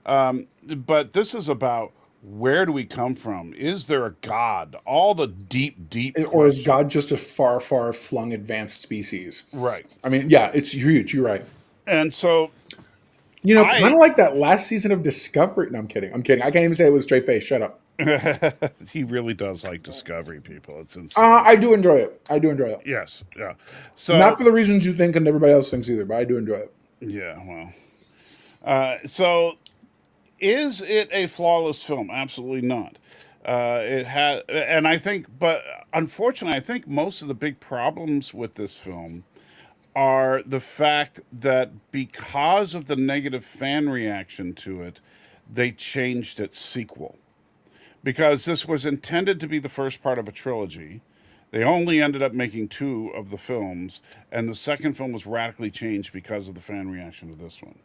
But this is about where do we come from? Is there a God? All the deep or is God just a far, far flung advanced species? Right. I mean, yeah, it's huge. You're right. And so, kind of like that last season of Discovery. No, I'm kidding. I can't even say it with a straight face. Shut up. He really does like Discovery, people. It's insane. I do enjoy it. Yes. Yeah. So not for the reasons you think and everybody else thinks either, but I do enjoy it. Yeah. Well. So, is it a flawless film? Absolutely not. It had, and I think, but unfortunately, I think most of the big problems with this film are the fact that because of the negative fan reaction to it, they changed its sequel. Because this was intended to be the first part of a trilogy. They only ended up making 2 of the films, and the second film was radically changed because of the fan reaction to this one.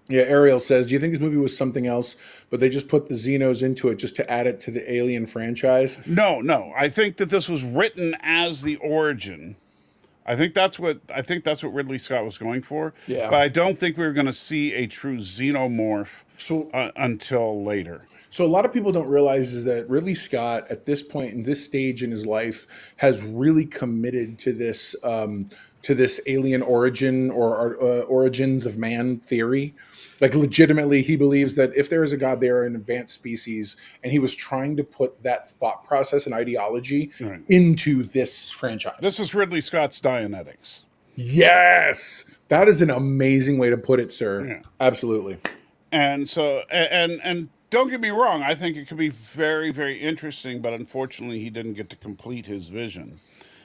Yeah, Ariel says, do you think this movie was something else, but they just put the Xenos into it just to add it to the Alien franchise? No. I think that this was written as the origin. I think that's what Ridley Scott was going for. Yeah. But I don't think we were going to see a true Xenomorph until later. So a lot of people don't realize is that Ridley Scott, at this point in this stage in his life, has really committed to this alien origin or origins of man theory. Like legitimately, he believes that if there is a God, they are an advanced species, and he was trying to put that thought process and ideology into this franchise. This is Ridley Scott's Dianetics. Yes, that is an amazing way to put it, sir. Yeah. Absolutely. And so, and don't get me wrong, I think it could be very, very interesting, but unfortunately, he didn't get to complete his vision.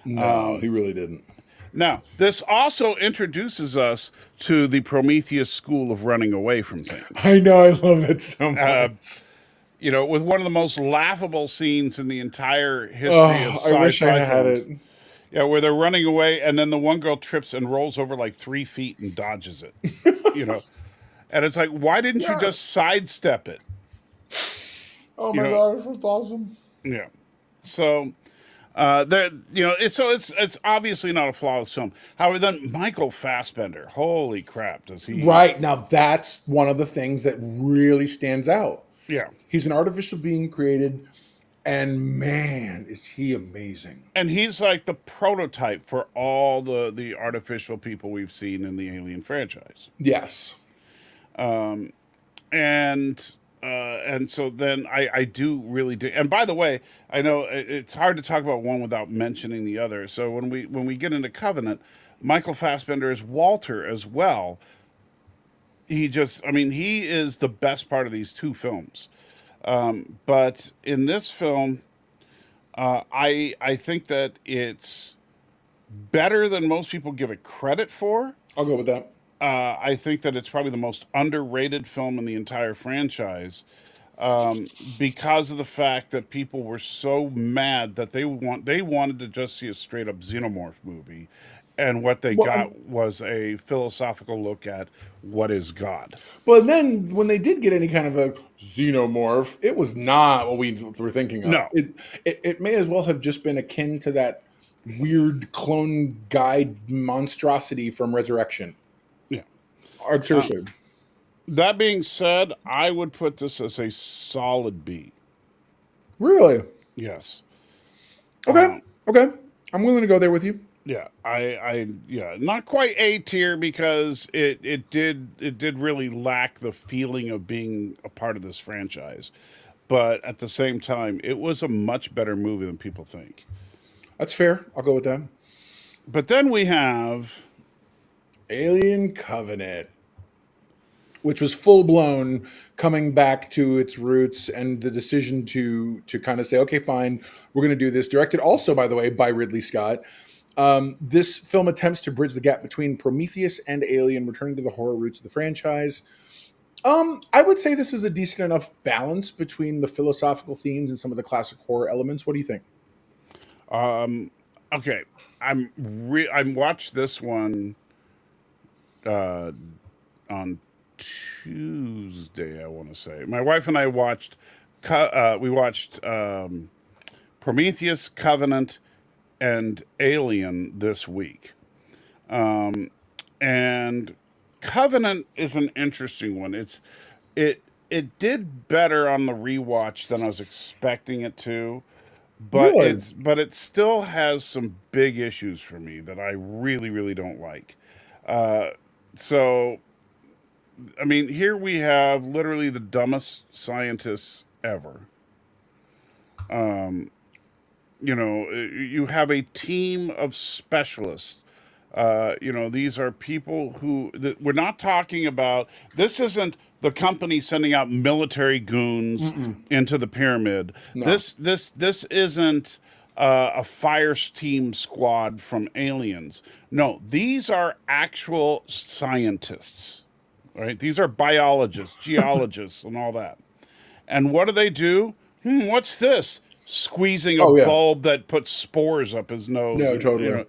No, he really didn't. Now, this also introduces us to the Prometheus school of running away from things. I know, I love it so much. With one of the most laughable scenes in the entire history of sci-fi I wish I had films. it. Yeah, where they're running away, and then the one girl trips and rolls over like 3 feet and dodges it. You know, and it's like, why didn't you just Yes. sidestep it? Oh You my know, god, that's awesome. yeah. So there, you know, it's obviously not a flawless film. However, then Michael Fassbender, holy crap, does he? Right. Now that's one of the things that really stands out. Yeah, He's an artificial being created, and man, is he amazing. and he's like the prototype for all the artificial people we've seen in the Alien franchise. Yes. And so then I do really do. And by the way, I know it's hard to talk about one without mentioning the other. So when we get into Covenant, Michael Fassbender is Walter as well. I mean, he is the best part of these two films. But in this film, I think that it's better than most people give it credit for. I'll go with that. I think that it's probably the most underrated film in the entire franchise, because of the fact that people were so mad that they wanted to just see a straight up Xenomorph movie, and what they Well, got was a philosophical look at what is God. but then when they did get any kind of a xenomorph, it was not what we were thinking of. No, It may as well have just been akin to that weird clone guy monstrosity from Resurrection. yeah. Seriously. That being said, I would put this as a solid B. Really? Yes. Okay. Okay. I'm willing to go there with you. Yeah, yeah, not quite A tier because it did really lack the feeling of being a part of this franchise, but at the same time, it was a much better movie than people think. That's fair. I'll go with that. But then we have Alien Covenant, which was full blown coming back to its roots and the decision to kind of say, okay, fine, we're going to do this. Directed also, by the way, by Ridley Scott. This film attempts to bridge the gap between Prometheus and Alien, returning to the horror roots of the franchise. I would say this is a decent enough balance between the philosophical themes and some of the classic horror elements. What do you think? okay, I watched this one on Tuesday, I want to say. My wife and I watched Prometheus, Covenant, and Alien this week. And Covenant is an interesting one. It did better on the rewatch than I was expecting it to, but Really? it still has some big issues for me that I really really don't like. So I mean, here we have literally the dumbest scientists ever. You know, you have a team of specialists. You know, these are people who we're not talking about. This isn't the company sending out military goons into the pyramid. No. This isn't a fire team squad from Aliens. No, these are actual scientists. Right? These are biologists, geologists, and all that. And what do? What's this? Squeezing a Oh, yeah. bulb that puts spores up his nose. No, and, totally.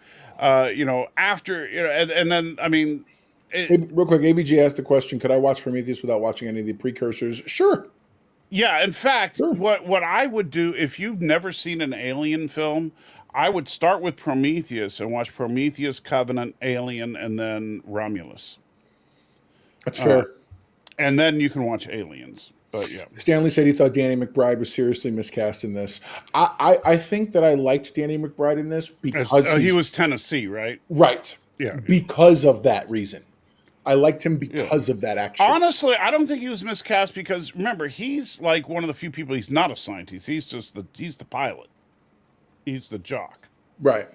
you know, after, you know, and then, I mean, Hey, real quick, ABG asked the question, could I watch Prometheus without watching any of the precursors? Sure. yeah, in fact, Sure. what I would do if you've never seen an Alien film, I would start with Prometheus and watch Prometheus, Covenant, Alien, and then Romulus. That's fair. And then you can watch Aliens. But yeah. Stanley said he thought Danny McBride was seriously miscast in this. I think that I liked Danny McBride in this because he he's- was Tennessee, right? right. Yeah. Because of that reason. I liked him because of that action. Honestly, I don't think he was miscast because remember, he's like one of the few people. He's not a scientist. He's the pilot. He's the jock. Right.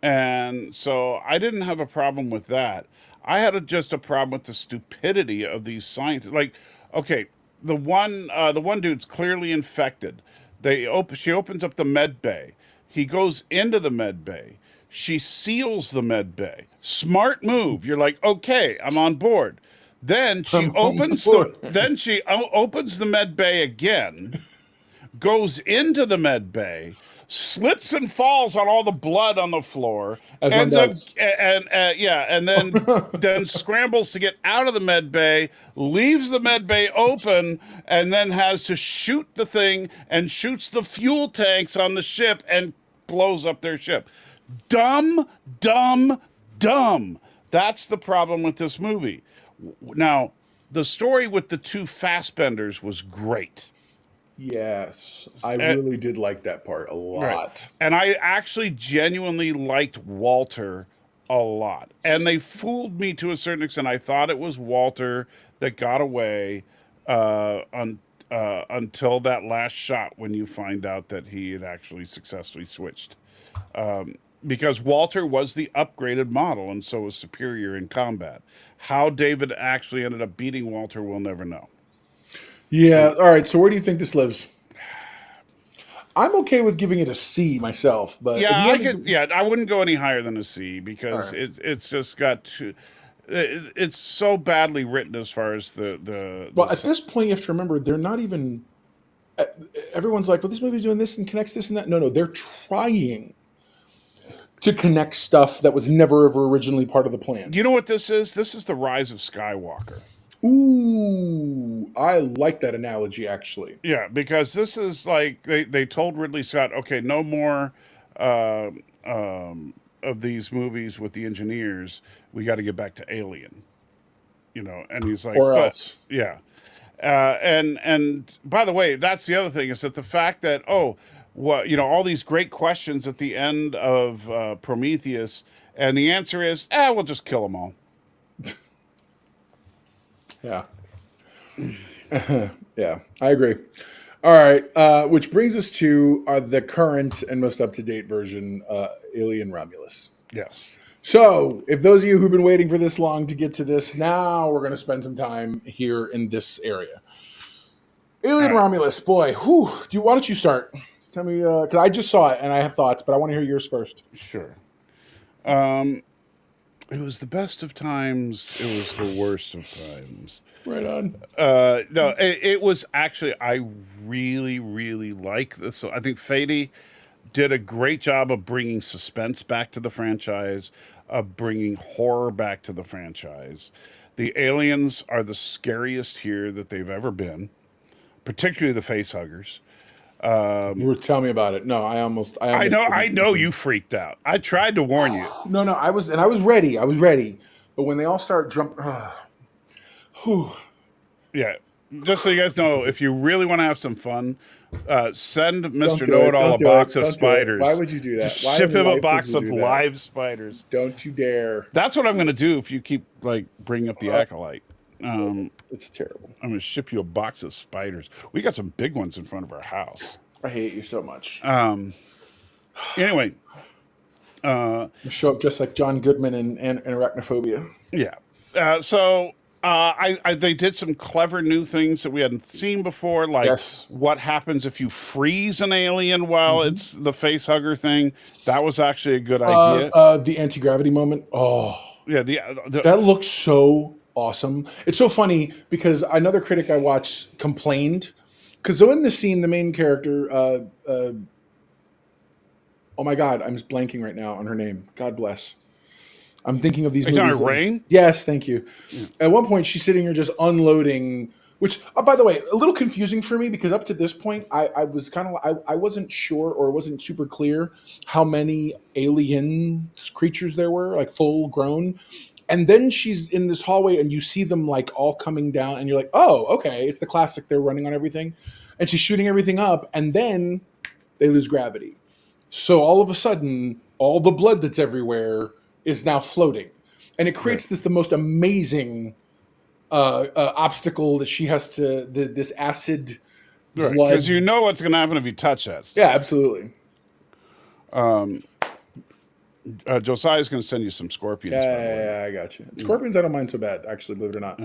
And so I didn't have a problem with that. I had just a problem with the stupidity of these scientists. Like, okay, the one dude's clearly infected. She opens up the med bay. He goes into the med bay. She seals the med bay. Smart move. You're like, okay, I'm on board. Then she opens the med bay again, goes into the med bay, slips and falls on all the blood on the floor, As one ends up does. and then scrambles to get out of the med bay, leaves the med bay open, and then has to shoot the thing and shoots the fuel tanks on the ship and blows up their ship. Dumb, dumb, dumb. That's the problem with this movie. Now, the story with the two Fassbenders was great. Yes, I really did like that part a lot. Right. And I actually genuinely liked Walter a lot. And they fooled me to a certain extent. I thought it was Walter that got away until that last shot when you find out that he had actually successfully switched. Because Walter was the upgraded model and so was superior in combat. How David actually ended up beating Walter, we'll never know. Yeah. All right. So where do you think this lives? I'm okay with giving it a C myself, but Yeah, I wouldn't go any higher than a C because it's just got too. It's so badly written as far as the. Well, at this point, you have to remember they're not even. Everyone's like, "Well, this movie's doing this and connects this and that." No, they're trying to connect stuff that was never ever originally part of the plan. You know what this is? This is the rise of Skywalker. Ooh, I like that analogy, actually. Yeah, because this is like they told Ridley Scott, okay, no more of these movies with the engineers. We got to get back to Alien, And he's like, or else, yeah. And by the way, that's the other thing is that the fact that all these great questions at the end of Prometheus, and the answer is, we'll just kill them all. Yeah. Yeah, I agree. All right, which brings us to the current and most up-to-date version, Alien Romulus. Yes. So, if those of you who've been waiting for this long to get to this, now we're going to spend some time here in this area. Alien Romulus, boy, why don't you start? Tell me, because I just saw it and I have thoughts, but I want to hear yours first. Sure. It was the best of times. It was the worst of times. Right on. No, it was actually, I really, really like this. I think Fady did a great job of bringing suspense back to the franchise, of bringing horror back to the franchise. The aliens are the scariest here that they've ever been, particularly the face huggers. You were telling me about it. No, I know you freaked out. I tried to warn you. No, I was ready. But when they all start jumping, yeah. Just so you guys know, if you really want to have some fun, send Mr. Know-It-All a box of spiders. Why would you do that? Just ship him a box of live spiders. Don't you dare. That's what I'm going to do if you keep bringing up the Acolyte. It's terrible. I'm going to ship you a box of spiders. We got some big ones in front of our house. I hate you so much. Anyway. You show up just like John Goodman in Arachnophobia. Yeah. They did some clever new things that we hadn't seen before, like what happens if you freeze an alien while it's the face hugger thing. That was actually a good idea. The anti-gravity moment. Oh. Yeah, that looks so awesome. It's so funny because another critic I watched complained because in the scene, the main character, oh my God, I'm just blanking right now on her name. God bless. I'm thinking of these movies. Rain? Yes, thank you. Yeah. At one point, she's sitting here just unloading, which, by the way, a little confusing for me because up to this point, I was kind of, I wasn't sure or wasn't super clear how many alien creatures there were, like full grown. And then she's in this hallway and you see them all coming down and you're like, oh, okay, it's the classic. They're running on everything. And she's shooting everything up and then they lose gravity. So all of a sudden, all the blood that's everywhere is now floating. And it creates the most amazing obstacle that she has to, this acid blood. Because you know what's going to happen if you touch that stuff. Yeah, absolutely. Josiah's going to send you some scorpions. Yeah, I got you. Scorpions I don't mind so bad, actually, believe it or not.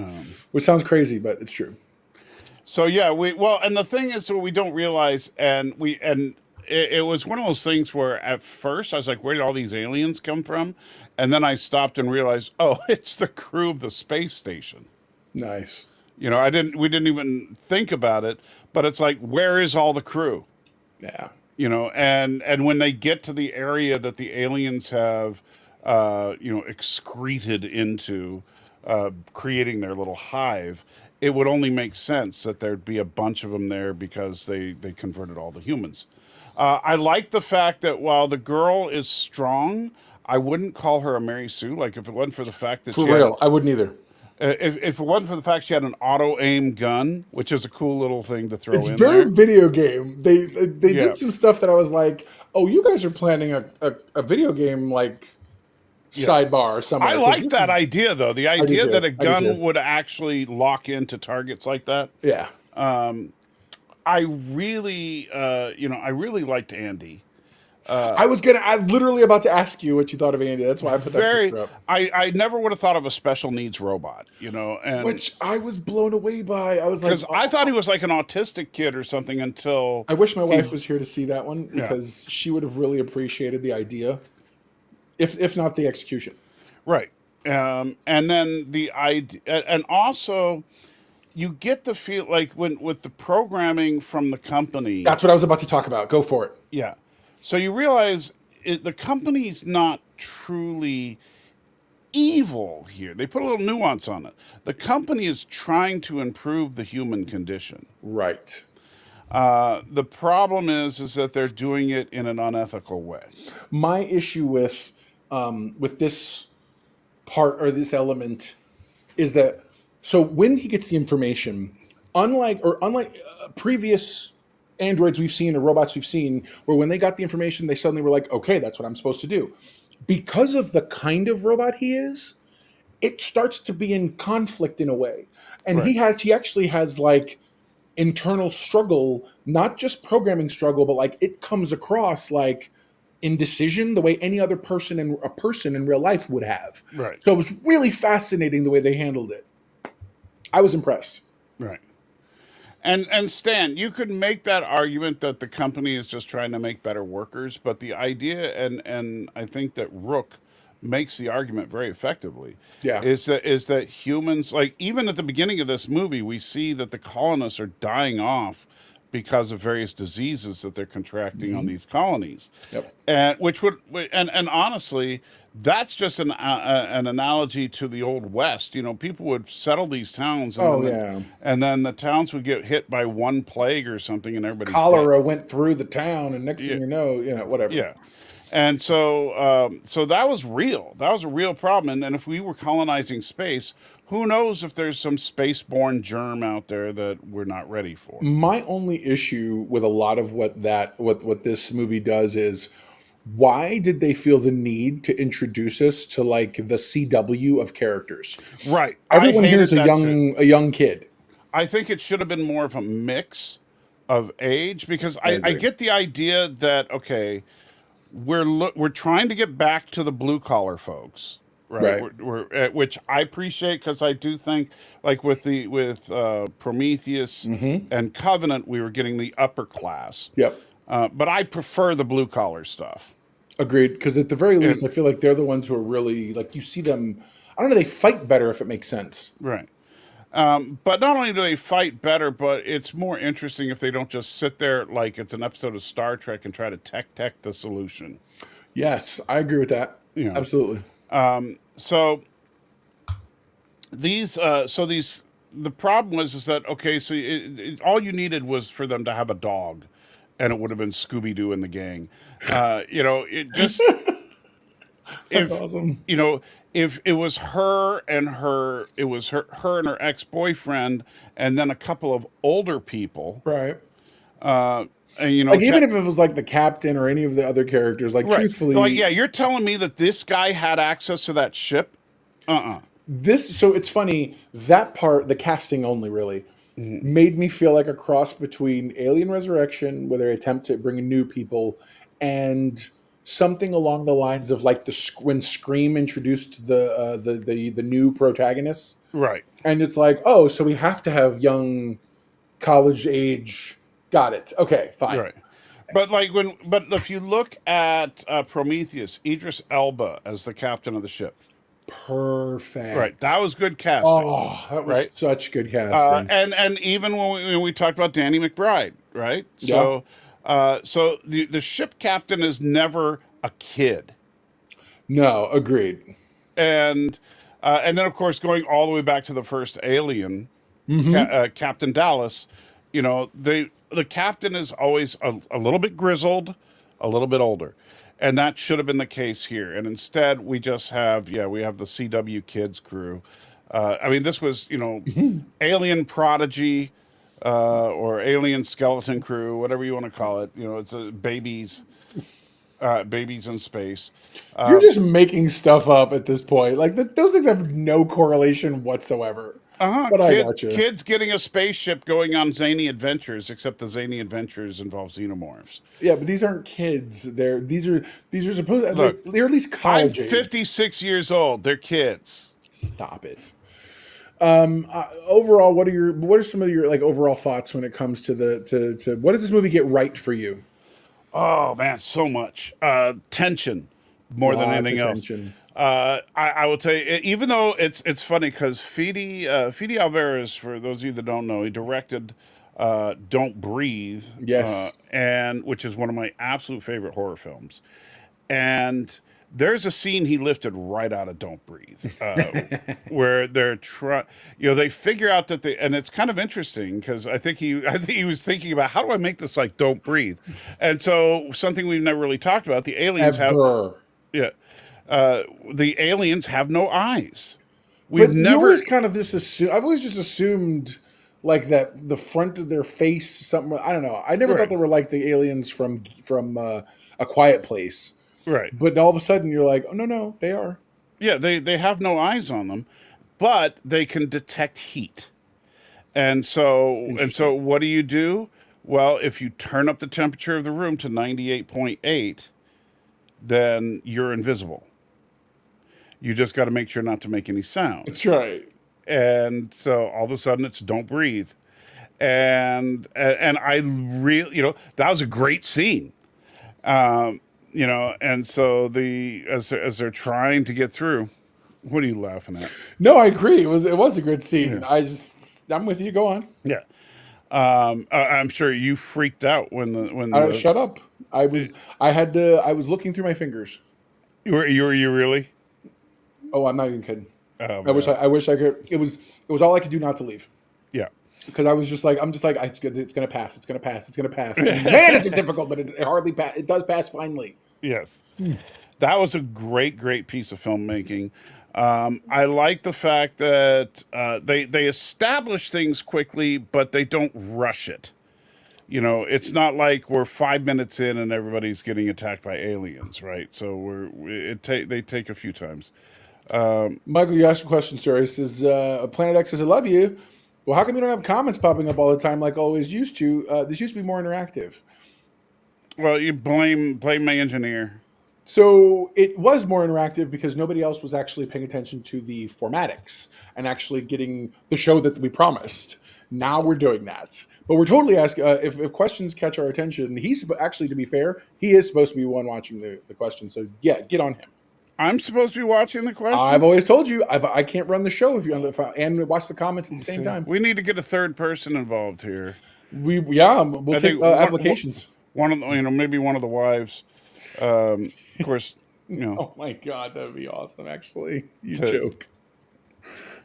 Which sounds crazy, but it's true. So yeah, and the thing is what we don't realize, it was one of those things where at first I was like, where did all these aliens come from? And then I stopped and realized, oh, it's the crew of the space station. Nice. We didn't even think about it, but it's like, where is all the crew? Yeah. and when they get to the area that the aliens have, excreted into, creating their little hive, it would only make sense that there'd be a bunch of them there because they converted all the humans. I like the fact that while the girl is strong, I wouldn't call her a Mary Sue. Like if it wasn't for the fact that For real, I wouldn't either. If it wasn't for the fact she had an auto aim gun, which is a cool little thing to throw It's in very there. video game. They Yeah. did some stuff that I was like, oh, you guys are planning a video game like sidebar somewhere. I 'Cause like this that is- idea, though. The do idea too. that a I do gun too. would actually lock into targets like that. Yeah. I really, I really liked Andy. I was literally about to ask you what you thought of Andy. That's why I put that Very, picture up. I never would have thought of a special needs robot, and Which I was blown away by. I was like, because I thought he was like an autistic kid or something until I wish my wife was here to see that one because she would have really appreciated the idea, if not the execution. right. And then the idea, and also you get the feel like with the programming from the company. That's what I was about to talk about. Go for it. Yeah. So you realize the company's not truly evil here. They put a little nuance on it. The company is trying to improve the human condition. Right. The problem is that they're doing it in an unethical way. My issue with this part or this element is that so when he gets the information, unlike previous androids we've seen or robots we've seen, where when they got the information, they suddenly were like, okay, that's what I'm supposed to do. Because of the kind of robot he is, it starts to be in conflict in a way. And he actually has like internal struggle, not just programming struggle, but like it comes across like indecision the way any other person in real life would have. Right. So it was really fascinating the way they handled it. I was impressed. Right. And Stan, you could make that argument that the company is just trying to make better workers, but the idea, and I think that Rook makes the argument very effectively. Yeah. Is that humans, like even at the beginning of this movie, we see that the colonists are dying off because of various diseases that they're contracting on these colonies. Yep. And which would and honestly, that's just an analogy to the old West. People would settle these towns, and and then the towns would get hit by one plague or something, and everybody Cholera went through the town, and next thing you know, whatever. Yeah. And so that was real. That was a real problem. And if we were colonizing space, who knows if there's some space-borne germ out there that we're not ready for. My only issue with a lot of what this movie does is, why did they feel the need to introduce us to like the CW of characters? Right. Everyone here is a young kid. I think it should have been more of a mix of age, because I get the idea that, okay, we're trying to get back to the blue collar folks, right? We're which I appreciate, because I do think like with Prometheus and Covenant, we were getting the upper class. Yep. But I prefer the blue collar stuff. Agreed. Because at the very least, I feel like they're the ones who are really like, you see them. I don't know. They fight better, if it makes sense. Right. But not only do they fight better, but it's more interesting if they don't just sit there like it's an episode of Star Trek and try to tech the solution. Yes, I agree with that. Yeah. Absolutely. So the problem is that, okay, so all you needed was for them to have a dog, and it would have been Scooby-Doo and the gang. It just That's awesome. If it was her and her ex-boyfriend, and then a couple of older people, Right. and Like even if it was like the captain or any of the other characters, like truthfully, like, yeah, you're telling me that this guy had access to that ship? So it's funny, that part, the casting only really made me feel like a cross between Alien Resurrection, where they attempt to bring in new people, and something along the lines of like when Scream introduced the new protagonists, Right. and it's like, oh, so we have to have young college age. Got it. Okay, fine. Right. But if you look at Prometheus, Idris Elba as the captain of the ship. Perfect. Right. That was good casting. Oh, that was such good casting. And even when we talked about Danny McBride, right? So So the ship captain is never a kid. No, agreed. And then of course going all the way back to the first Alien, Captain Dallas, the captain is always a little bit grizzled, a little bit older, and that should have been the case here. And instead, we just have we have the CW Kids crew. I mean, this was Alien Prodigy or Alien Skeleton Crew, whatever you want to call it. It's babies in space. You're just making stuff up at this point. Like those things have no correlation whatsoever. But I got you. Kids getting a spaceship going on zany adventures, except the zany adventures involve xenomorphs. Yeah, but these aren't kids. These are supposed. Look, they're at least college I'm age. 56 years old. They're kids. Stop it. Overall, what are some of your overall thoughts when it comes to to what does this movie get right for you? Oh man, so much tension more than anything else. I will tell you, even though it's funny because Fede Alvarez, for those of you that don't know, he directed Don't Breathe, Yes, and which is one of my absolute favorite horror films. And there's a scene he lifted right out of Don't Breathe, where they're they figure out that and it's kind of interesting because I think he was thinking about how do I make this like Don't Breathe, and so something we've never really talked about, the aliens have the aliens have no eyes. I've always just assumed like that the front of their face something. I don't know. I never thought they were like the aliens from A Quiet Place. Right. But all of a sudden you're like, oh no, they are. Yeah, they have no eyes on them, but they can detect heat. And so what do? Well, if you turn up the temperature of the room to 98.8, then you're invisible. You just got to make sure not to make any sound. That's right. And so all of a sudden it's Don't Breathe. And I really, that was a great scene. And so as they're trying to get through, what are you laughing at? No, I agree. It was a good scene. Yeah. I'm with you. Go on. Yeah. I'm sure you freaked out when shut up. I was looking through my fingers. You really? Oh, I'm not even kidding. I wish I could. It was all I could do not to leave. Yeah. Because I'm just like, it's good. It's gonna pass. It's gonna pass. It's gonna pass. Man, it's difficult, but it hardly pass. It does pass finally. Yes, that was a great piece of filmmaking. I like the fact that they establish things quickly, but they don't rush it. It's not like we're 5 minutes in and everybody's getting attacked by aliens, right? So they take a few times. Michael, you asked a question, sir. It says, Planet X says, I love you. Well, how come you don't have comments popping up all the time like always used to? This used to be more interactive. Well, you blame my engineer. So it was more interactive because nobody else was actually paying attention to the formatics and actually getting the show that we promised. Now we're doing that. But we're totally asking, if questions catch our attention, he's actually, to be fair, he is supposed to be one watching the question. So yeah, get on him. I'm supposed to be watching the questions? I've always told you, I can't run the show and watch the comments at the same time. We need to get a third person involved here. We'll take applications. One of the, maybe one of the wives. Of course, Oh my God, that would be awesome. Actually, you joke.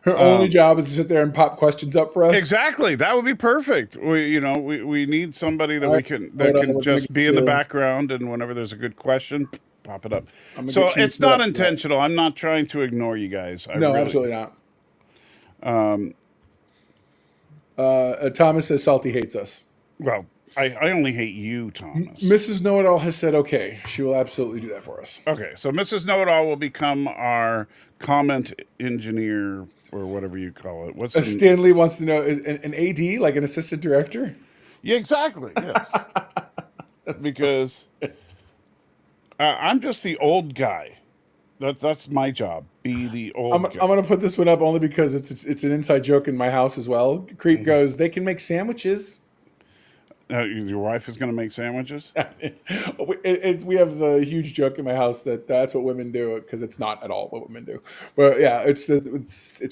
Her only job is to sit there and pop questions up for us. Exactly, that would be perfect. We need somebody that can just be in the background, and whenever there's a good question, pop it up. So it's not intentional. I'm not trying to ignore you guys. Absolutely not. Thomas says Salty hates us. Well, I only hate you, Thomas. Mrs. Know-It-All has said okay. She will absolutely do that for us. Okay, so Mrs. Know-It-All will become our comment engineer or whatever you call it. Stanley wants to know, is an AD, like an assistant director? Yeah, exactly, yes. Because I'm just the old guy. That's my job. Be the old guy. I'm going to put this one up only because it's an inside joke in my house as well. Creep goes, they can make sandwiches. Your wife is going to make sandwiches? We have the huge joke in my house that's what women do, because it's not at all what women do. But yeah, it's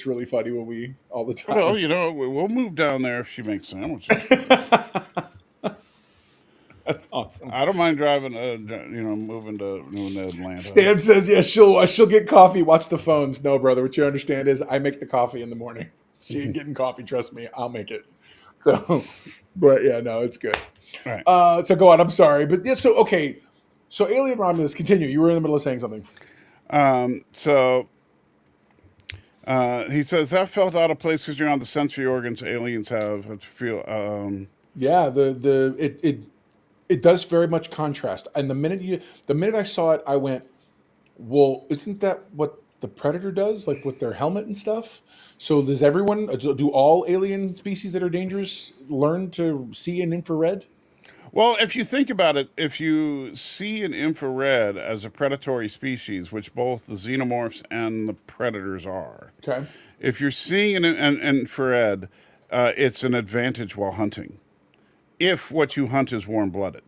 really funny when we all the time. Well, we'll move down there if she makes sandwiches. That's awesome. I don't mind driving, moving to Atlanta. Stan says, "Yeah, she'll get coffee. Watch the phones." No, brother. What you understand is I make the coffee in the morning. She ain't getting coffee. Trust me, I'll make it. So, but yeah, no, it's good. All right. So go on. I'm sorry, but yeah. So okay. So Alien Romulus, continue. You were in the middle of saying something. He says that felt out of place because you're on the sensory organs aliens have to feel. Yeah, it does very much contrast. And the minute I saw it, I went, well, isn't that what the Predator does, like with their helmet and stuff? So do all alien species that are dangerous learn to see in infrared? Well, if you think about it, if you see an infrared as a predatory species, which both the xenomorphs and the predators are, Okay. if you're seeing an infrared, it's an advantage while hunting. If what you hunt is warm-blooded.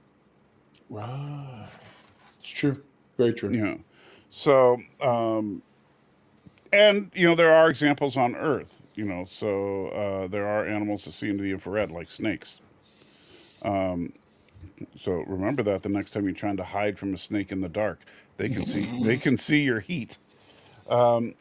Right. It's true. Very true. So, there are examples on Earth, there are animals that see into the infrared, like snakes. So remember that the next time you're trying to hide from a snake in the dark, they can see your heat. So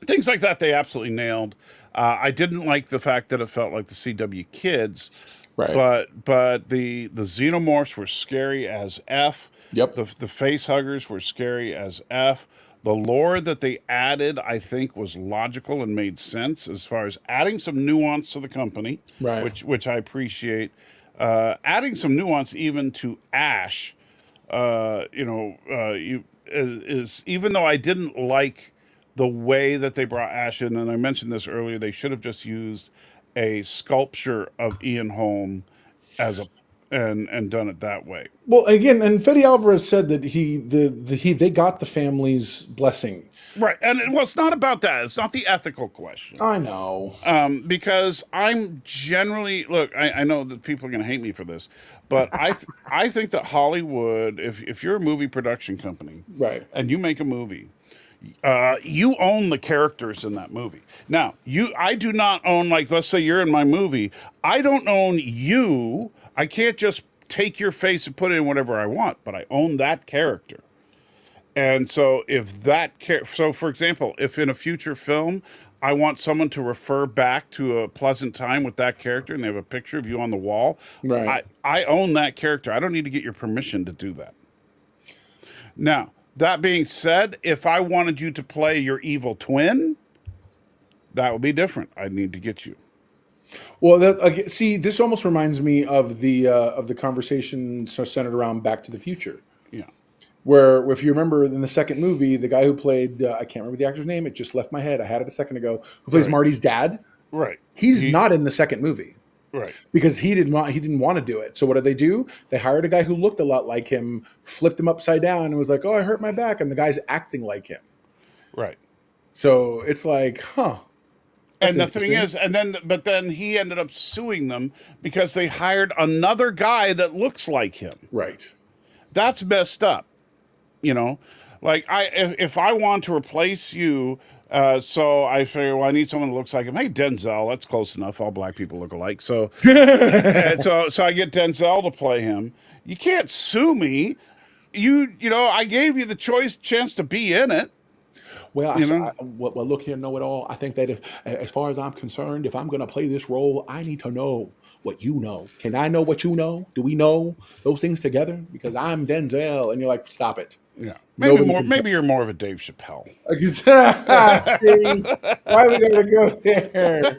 things like that, they absolutely nailed. I didn't like the fact that it felt like the CW Kids, Right. but the Xenomorphs were scary as F. Yep. The face huggers were scary as F. The lore that they added, I think, was logical and made sense as far as adding some nuance to the company, Right. which I appreciate. Adding some nuance even to Ash, is even though I didn't like the way that they brought Ash in, and I mentioned this earlier, they should have just used a sculpture of Ian Holm as and done it that way. Well, again, and Fede Alvarez said that they got the family's blessing. Right, and it's not about that. It's not the ethical question. I know. Because I'm generally I know that people are going to hate me for this, but I think that Hollywood, if you're a movie production company, Right. and you make a movie, you own the characters in that movie. Now, I do not own, like, let's say you're in my movie. I don't own you. I can't just take your face and put it in whatever I want, but I own that character. And so so for example, if in a future film, I want someone to refer back to a pleasant time with that character and they have a picture of you on the wall, Right. I own that character. I don't need to get your permission to do that. Now, that being said, if I wanted you to play your evil twin, that would be different. I'd need to get you. Well, see, this almost reminds me of the conversation centered around Back to the Future, Yeah. where, if you remember in the second movie, the guy who played I can't remember the actor's name. It just left my head. I had it a second ago. Who plays Right. Marty's dad? Right. He's not in the second movie. Right. Because he didn't want to do it. So what did they do? They hired a guy who looked a lot like him, flipped him upside down, and was like, "Oh, I hurt my back," and the guy's acting like him. Right. So it's like, huh. And the thing is, but then he ended up suing them because they hired another guy that looks like him. Right. That's messed up. Like if I want to replace you, so I figure, well, I need someone that looks like him. Hey, Denzel, that's close enough. All black people look alike. So, so I get Denzel to play him. You can't sue me. I gave you the chance to be in it. Well, well, look here, know-it-all. I think that as far as I'm concerned, if I'm going to play this role, I need to know what you know. Can I know what you know? Do we know those things together? Because I'm Denzel, and you're like, stop it. Yeah, maybe you're more of a Dave Chappelle. See, why we gotta go there?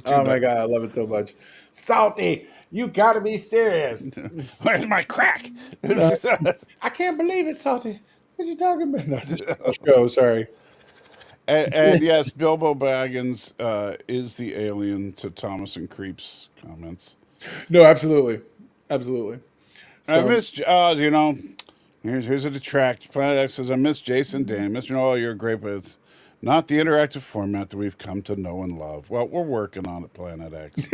Oh my god, I love it so much. Salty, you gotta be serious. Where's my crack? I can't believe it, Salty. What you talking about? No, this show, sorry. And yes, Bilbo Baggins is the alien to Thomas and Creep's comments. No, absolutely. Absolutely. So, I miss, here's a detract. Planet X says, I miss Jason Dan. Mr. Noel, you're great, but it's not the interactive format that we've come to know and love. Well, we're working on it, Planet X.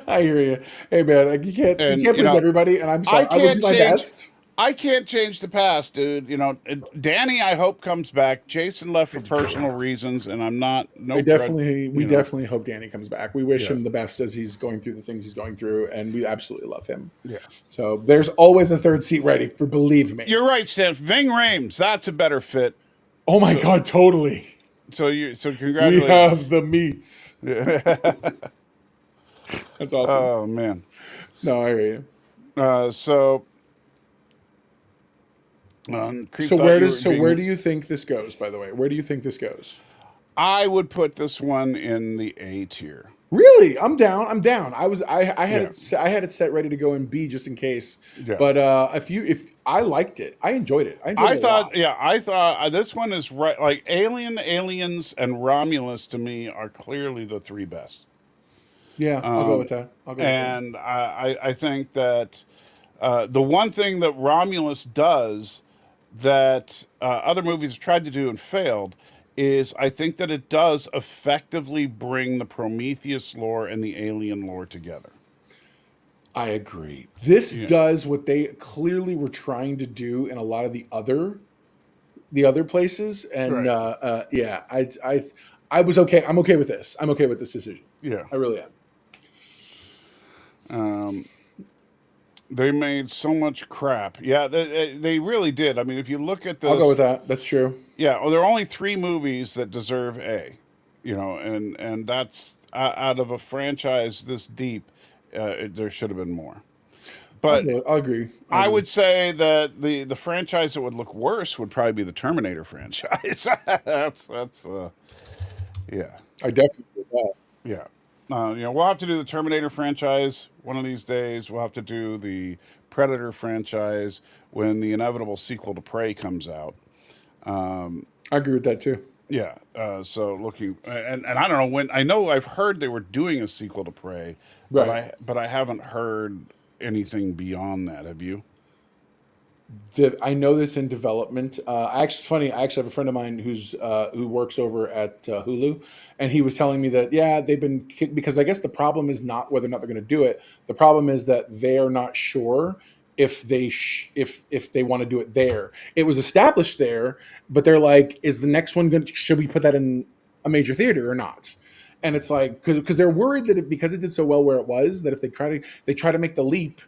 I hear you. Hey, man, you can't please everybody, and I'm sorry. I will do my best. I can't change the past, dude. You know, Danny, I hope comes back. Jason left for personal reasons, and I'm not We no grudge. You know, definitely hope Danny comes back. We wish yeah, him the best as he's going through the things he's going through, and we absolutely love him. yeah. So there's always a third seat ready for believe me. You're right, Stan. Ving Rhames, that's a better fit. Oh my God, totally. So We congratulations. have the meats. Yeah. That's awesome. Oh man. No, I hear you. So. Creep So thought where you does were where being- do you think this goes? By the way, where do you think this goes? I would put this one in the A tier. Really, I'm down. I'm down. I had Yeah. I had it set ready to go in B just in case. Yeah. But if I liked it, I enjoyed it. I enjoyed it a lot. I thought this one is right. Like Aliens, and Romulus to me are clearly the three best. Yeah, I'll go with that. I'll go with that. And I think that the one thing that Romulus does that other movies have tried to do and failed is I think that it does effectively bring the Prometheus lore and the Alien lore together. I agree. This Yeah. does what they clearly were trying to do in a lot of the other places, and Right. yeah, I was okay. I'm okay with this. I'm okay with this decision. Yeah. I really am. They made so much crap. Yeah, they really did. I mean, if you look at this, I'll go with that. That's true. yeah, well, there are only 3 movies that deserve A, you know, and that's out of a franchise this deep, there should have been more. But I'll agree. I would say that the franchise that would look worse would probably be the Terminator franchise. that's yeah. I definitely agree with that. Yeah. You know, we'll have to do the Terminator franchise one of these days. We'll have to do the Predator franchise when the inevitable sequel to Prey comes out. I agree with that too. Yeah. So looking, and I don't know when. I know I've heard they were doing a sequel to Prey, Right. but I haven't heard anything beyond that. Have you? I know that's in development. Actually, it's funny. I actually have a friend of mine who works over at Hulu, and he was telling me that they've been because I guess the problem is not whether or not they're going to do it. The problem is that they are not sure if they if they want to do it there. It was established there, but they're like, is the next one going? Should we put that in a major theater or not? And it's like because they're worried that because it did so well where it was, that if they try to make the leap,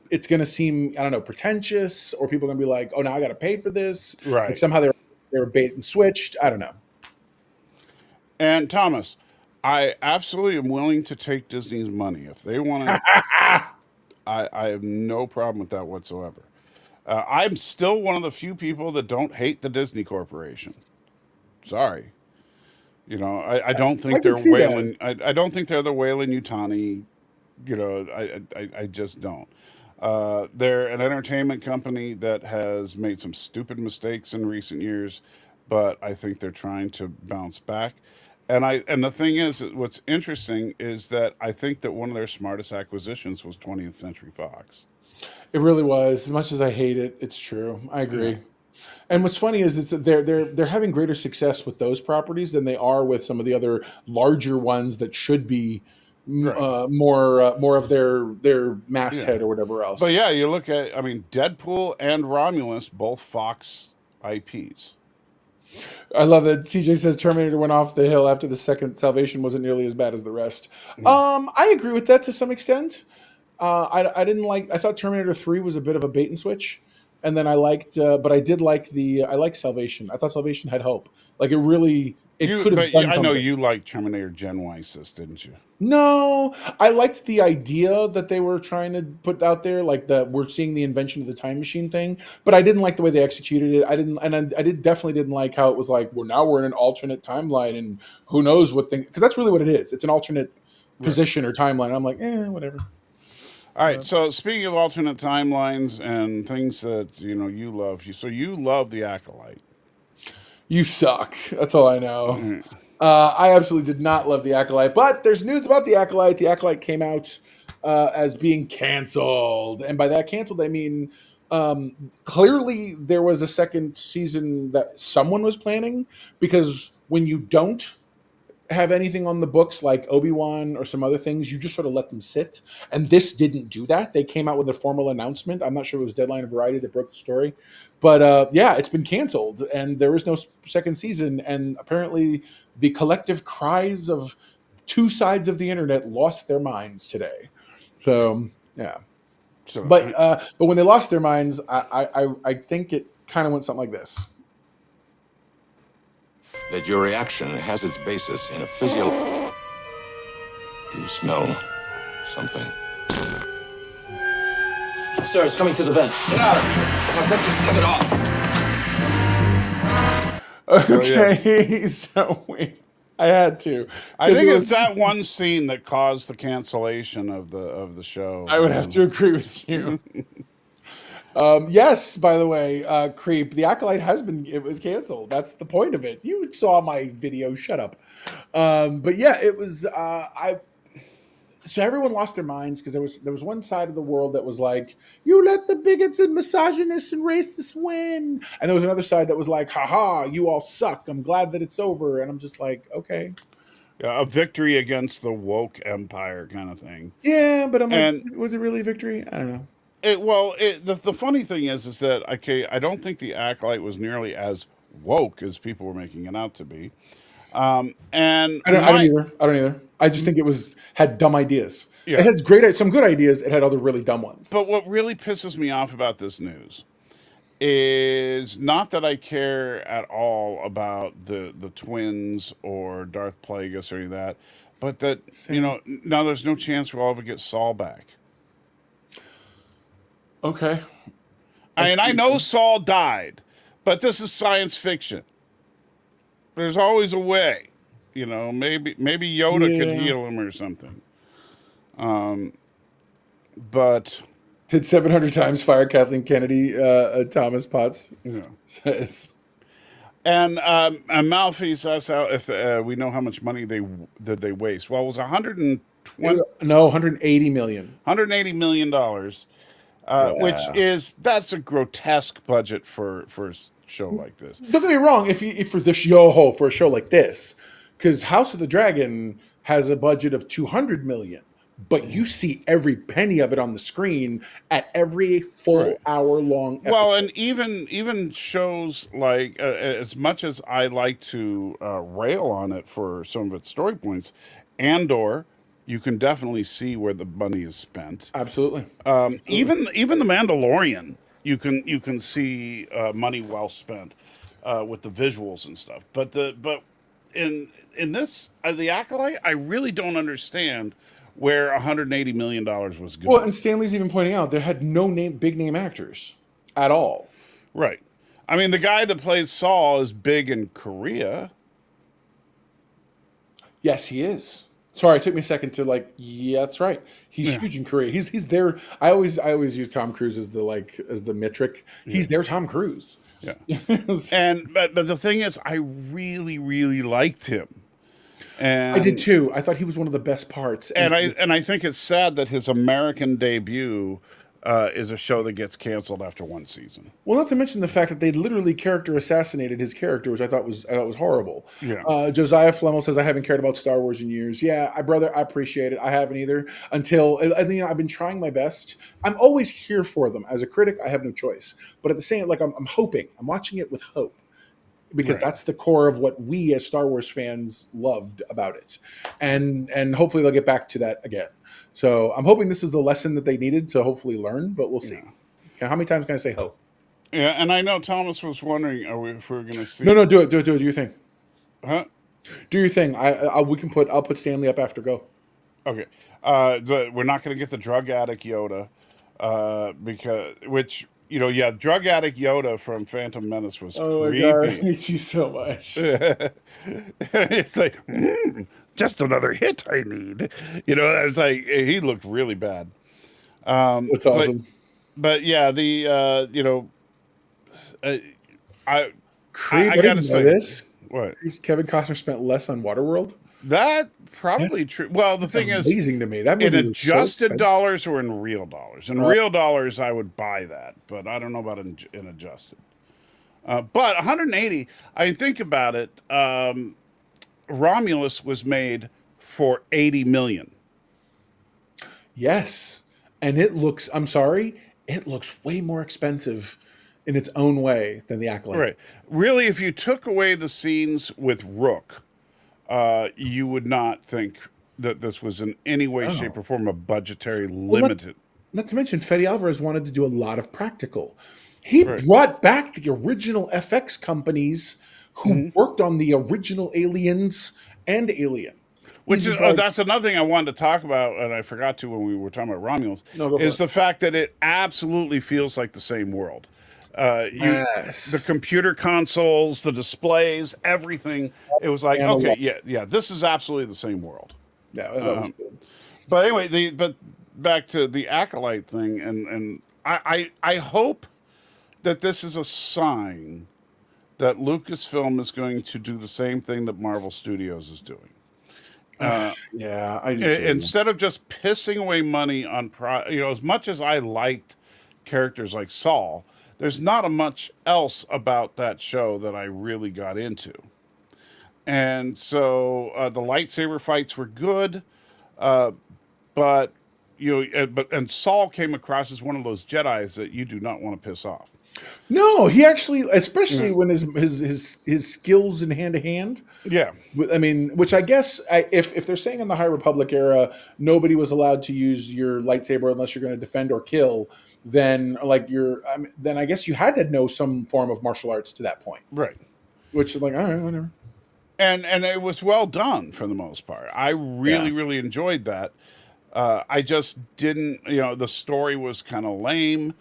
it's going to seem, I don't know, pretentious, or people are going to be like, oh, now I got to pay for this. Right. Like somehow they were bait and switched. I don't know. And Thomas, I absolutely am willing to take Disney's money if they want to. I have no problem with that whatsoever. I'm still one of the few people that don't hate the Disney Corporation. Sorry, you know, I don't think can they're see that. whaling. I don't think they're the whaling Utani. You know, I just don't. They're an entertainment company that has made some stupid mistakes in recent years, but I think they're trying to bounce back. And the thing is, what's interesting is that I think that one of their smartest acquisitions was 20th Century Fox. It really was. As much as I hate it, it's true. I agree. Yeah. And what's funny is that they're having greater success with those properties than they are with some of the other larger ones that should be Right. more of their masthead or whatever else. But yeah, you look at, I mean, Deadpool and Romulus, both Fox IPs. I love that CJ says Terminator went off the hill after the second. Salvation wasn't nearly as bad as the rest. I agree with that to some extent. I didn't like. I thought Terminator 3 was a bit of a bait and switch, and then I liked. But I did like I liked Salvation. I thought Salvation had hope. Like it really. It could have done I something. know you liked Terminator Genesis, didn't you? No, I liked the idea that they were trying to put out there, like we're seeing the invention of the time machine thing. But I didn't like the way they executed it. I didn't, and I definitely didn't like how it was like, well, now we're in an alternate timeline, and who knows what thing? Because that's really what it is. It's an alternate position or timeline. I'm like, whatever. All right. So speaking of alternate timelines and things that you love, so you love the Acolyte. You suck. That's all I know. I absolutely did not love the Acolyte, but there's news about the Acolyte. The Acolyte came out as being canceled, and by that canceled, I mean clearly there was a second season that someone was planning. Because when you don't have anything on the books like Obi-Wan or some other things, you just sort of let them sit. And this didn't do that. They came out with a formal announcement. I'm not sure it was Deadline or Variety that broke the story. But yeah, it's been canceled and there is no second season. And apparently the collective cries of two sides of the internet lost their minds today. So, yeah. So, But when they lost their minds, I think it kind of went something like this. That your reaction has its basis in a physical... You smell something. Sir, it's coming through the vent. Get out of here. I'll take the suck it off. Okay, so I had to. I think it's that one scene that caused the cancellation of the show. I would have to agree with you. Yes, by the way, Creep, The Acolyte it was canceled. That's the point of it. You saw my video, shut up. But yeah, it was, so everyone lost their minds because there was one side of the world that was like, you let the bigots and misogynists and racists win. And there was another side that was like, haha, you all suck. I'm glad that it's over. And I'm just like, okay. Yeah, a victory against the woke empire kind of thing. Yeah, but like, was it really a victory? I don't know. The funny thing is that I don't think the Acolyte was nearly as woke as people were making it out to be. And I don't either. I just think it had dumb ideas. Yeah. It had some good ideas. It had other really dumb ones. But what really pisses me off about this news is not that I care at all about the twins or Darth Plagueis or any of that, but that now there's no chance we'll ever get Saul back. Okay. I know Saul died, but this is science fiction. There's always a way, maybe Yoda could heal him or something. But did 700 times fire Kathleen Kennedy, Thomas Potts says. And Malphys asks out if we know how much money they waste. Well, it was 180 million. $180 million, that's a grotesque budget for a show like this. Don't get me wrong, for a show like this, because House of the Dragon has a budget of 200 million. But you see every penny of it on the screen at every full hour long episode. Well, and even shows like, as much as I like to rail on it for some of its story points, Andor, you can definitely see where the money is spent. Absolutely. Even The Mandalorian, you can see money well spent with the visuals and stuff. But in this The Acolyte, I really don't understand where $180 million was going. Well, and Stanley's even pointing out there had no big name actors at all. Right. I mean, the guy that plays Saul is big in Korea. Yes, he is. Sorry, it took me a second to yeah, that's right. He's huge in Korea. He's there. I always use Tom Cruise as the metric. He's their Tom Cruise. Yeah. but the thing is, I really, really liked him. And I did too. I thought he was one of the best parts. And I think it's sad that his American debut is a show that gets canceled after one season. Well, not to mention the fact that they literally character assassinated his character, which I thought was horrible. Yeah. Josiah Flemmel says, I haven't cared about Star Wars in years. Yeah, brother, I appreciate it. I haven't either until I've been trying my best. I'm always here for them. As a critic, I have no choice. But at the same, I'm hoping. I'm watching it with hope. Because that's the core of what we as Star Wars fans loved about it. And hopefully they'll get back to that again. So I'm hoping this is the lesson that they needed to hopefully learn, but we'll see. How many times can I say hope? Yeah, and I know Thomas was wondering if we're going to see... No, do it. Do your thing. Huh? Do your thing. I'll put Stanley up after go. Okay. We're not going to get the drug addict Yoda, drug addict Yoda from Phantom Menace was creepy. Oh my God, I hate you so much. It's like, just another hit I need. It's like, he looked really bad. That's awesome. But yeah, I gotta say this. What? Kevin Costner spent less on Waterworld? That probably true. Well, the thing is, amazing to me. That movie in adjusted so dollars or in real dollars. In real dollars, I would buy that, but I don't know about in adjusted. But 180, I think about it. Romulus was made for 80 million. Yes. And it looks, I'm sorry, it looks way more expensive in its own way than the Acolyte. Right. Really, if you took away the scenes with Rook, you would not think that this was in any way, shape, or form a budgetary limited. Not to mention, Fede Alvarez wanted to do a lot of practical. He brought back the original FX companies who worked on the original Aliens and Alien. Which is that's another thing I wanted to talk about, and I forgot to when we were talking about Romulus, is the fact that it absolutely feels like the same world. Yes. The computer consoles, the displays, everything. It was like, okay, yeah, this is absolutely the same world. Yeah, that was good. But anyway, but back to the Acolyte thing, and I hope that this is a sign that Lucasfilm is going to do the same thing that Marvel Studios is doing. Yeah, I do. Instead of just pissing away money on, as much as I liked characters like Saul, there's not much else about that show that I really got into. And so the lightsaber fights were good, but and Saul came across as one of those Jedis that you do not want to piss off. No, he actually, especially when his skills in hand to hand. Yeah, I mean, which I guess if they're saying in the High Republic era nobody was allowed to use your lightsaber unless you're going to defend or kill, then then I guess you had to know some form of martial arts to that point, right? Which is like, all right, whatever. And it was well done for the most part. I really enjoyed that. I just didn't, the story was kind of lame.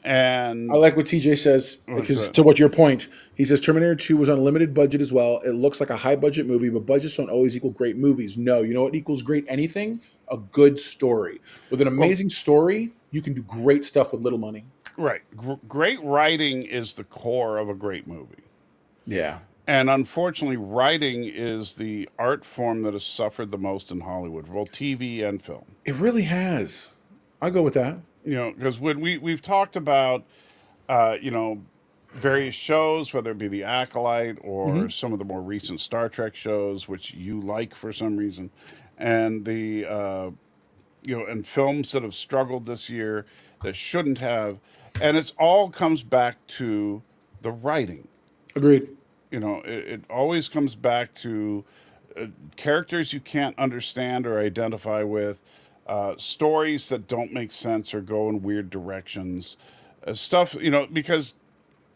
And I like what TJ says, because to what your point, he says Terminator 2 was on a limited budget as well. It looks like a high budget movie, but budgets don't always equal great movies. No, you know what equals great anything? A good story. With an amazing story, you can do great stuff with little money. Right. Great writing is the core of a great movie. Yeah. And unfortunately, writing is the art form that has suffered the most in Hollywood, both TV and film. It really has. I go with that. Because when we've talked about, various shows, whether it be The Acolyte or some of the more recent Star Trek shows, which you like for some reason, and the, and films that have struggled this year that shouldn't have, and it's all comes back to the writing. Agreed. It always comes back to characters you can't understand or identify with, stories that don't make sense or go in weird directions, stuff, because,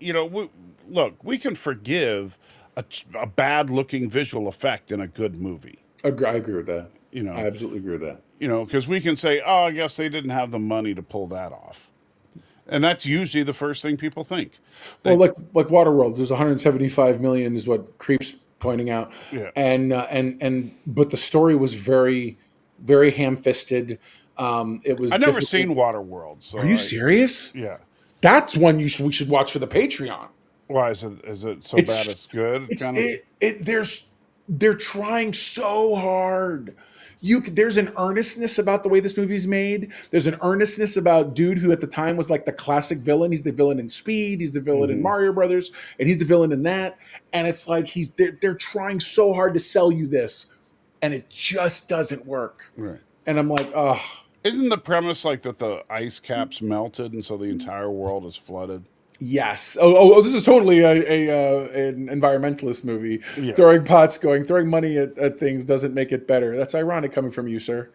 we can forgive a bad looking visual effect in a good movie. I agree with that. I absolutely agree with that. Because we can say, oh, I guess they didn't have the money to pull that off. And that's usually the first thing people think. Well, like Waterworld, there's 175 million is what Creep's pointing out. Yeah. But the story was very, very ham-fisted. It was. I've never seen Waterworld. So are you serious? Yeah. That's one we should watch for the Patreon. Why is it so bad it's good? They're trying so hard. There's an earnestness about the way this movie's made. There's an earnestness about dude who at the time was like the classic villain. He's the villain in Speed. He's the villain in Mario Brothers, and he's the villain in that. And it's like they're trying so hard to sell you this, and it just doesn't work. Right. And I'm like, oh. Isn't the premise like that the ice caps melted and so the entire world is flooded? Yes. Oh, this is totally an environmentalist movie. Yeah. Throwing money at things doesn't make it better. That's ironic coming from you, sir.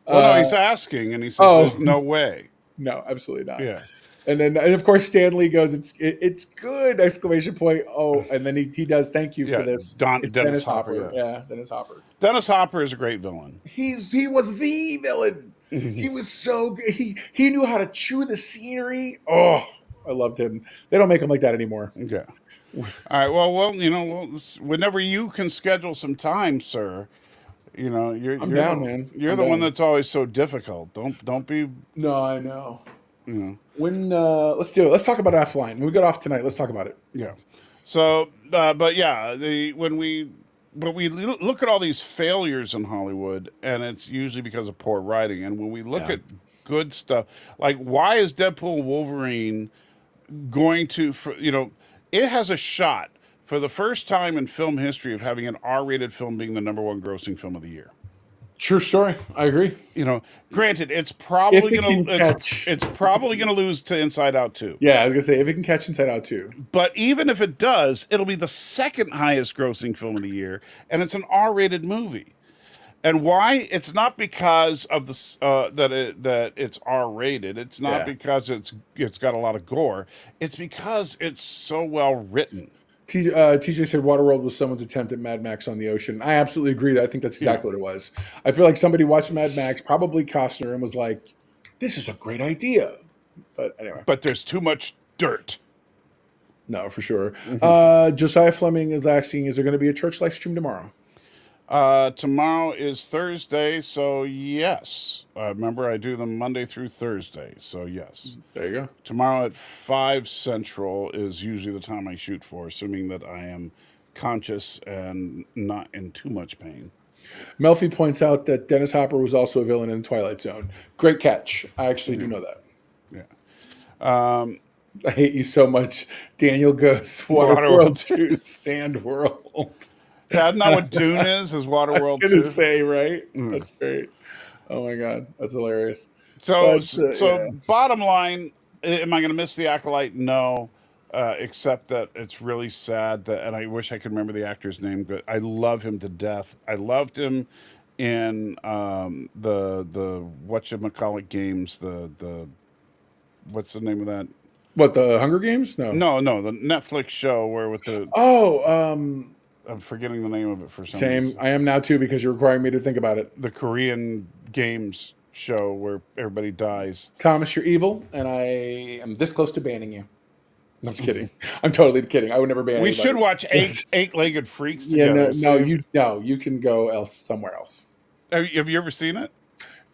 Well, no, he's asking, and he says, "No way." No, absolutely not. Yeah. And of course Stanley goes, "It's good!" Exclamation point. Oh, and then he does. Thank you for this. Dennis Hopper. Yeah, Dennis Hopper. Dennis Hopper is a great villain. He was the villain. He was so good. He knew how to chew the scenery. Oh. I loved him. They don't make him like that anymore. Okay. All right. Well, whenever you can schedule some time, sir, you're down, man. You're the one that's always so difficult. Don't be. No, I know. When let's do it. Let's talk about offline. When we got off tonight, let's talk about it. Yeah. So, but yeah, when we look at all these failures in Hollywood, and it's usually because of poor writing. And when we look at good stuff, like why is Deadpool and Wolverine going to, it has a shot for the first time in film history of having an R-rated film being the #1 grossing film of the year. True story. I agree. You know, granted, it's If probably it gonna can catch. it's probably gonna lose to Inside Out 2. Yeah, I was gonna say if it can catch Inside Out 2. But even if it does, it'll be the second highest grossing film of the year, and it's an R-rated movie. And why? It's not because of the that it's R-rated. It's not because it's got a lot of gore. It's because it's so well written. TJ said Waterworld was someone's attempt at Mad Max on the ocean. I absolutely agree. I think that's exactly what it was. I feel like somebody watched Mad Max, probably Costner, and was like, "This is a great idea." But anyway, But there's too much dirt. no, for sure. Josiah Fleming is asking, "Is there going to be a church live stream tomorrow?" Tomorrow is Thursday, so yes. Remember, I do them Monday through Thursday, so yes. There you go. Tomorrow at 5 Central is usually the time I shoot for, assuming that I am conscious and not in too much pain. Melfi points out that Dennis Hopper was also a villain in Twilight Zone. Great catch. I actually do know that. Yeah. I hate you so much. Daniel goes, Waterworld 2, Sand World. Yeah, isn't that what Dune is Waterworld 2? I was going to say, right? That's great. Oh, my God. That's hilarious. So, But, bottom line, am I going to miss The Acolyte? No, except that it's really sad that, and I wish I could remember the actor's name, but I love him to death. I loved him in the whatchamacallit games, the what's the name of that? What, the Hunger Games? No. No, the Netflix show where with the I'm forgetting the name of it for some reason. I am now too because you're requiring me to think about it. The Korean games show where everybody dies. Thomas, you're evil, and I am this close to banning you. No, I'm just kidding. I'm totally kidding. I would never ban We anybody. should watch Eight-Legged Freaks Yeah, together. you can go somewhere else. Have you ever seen it?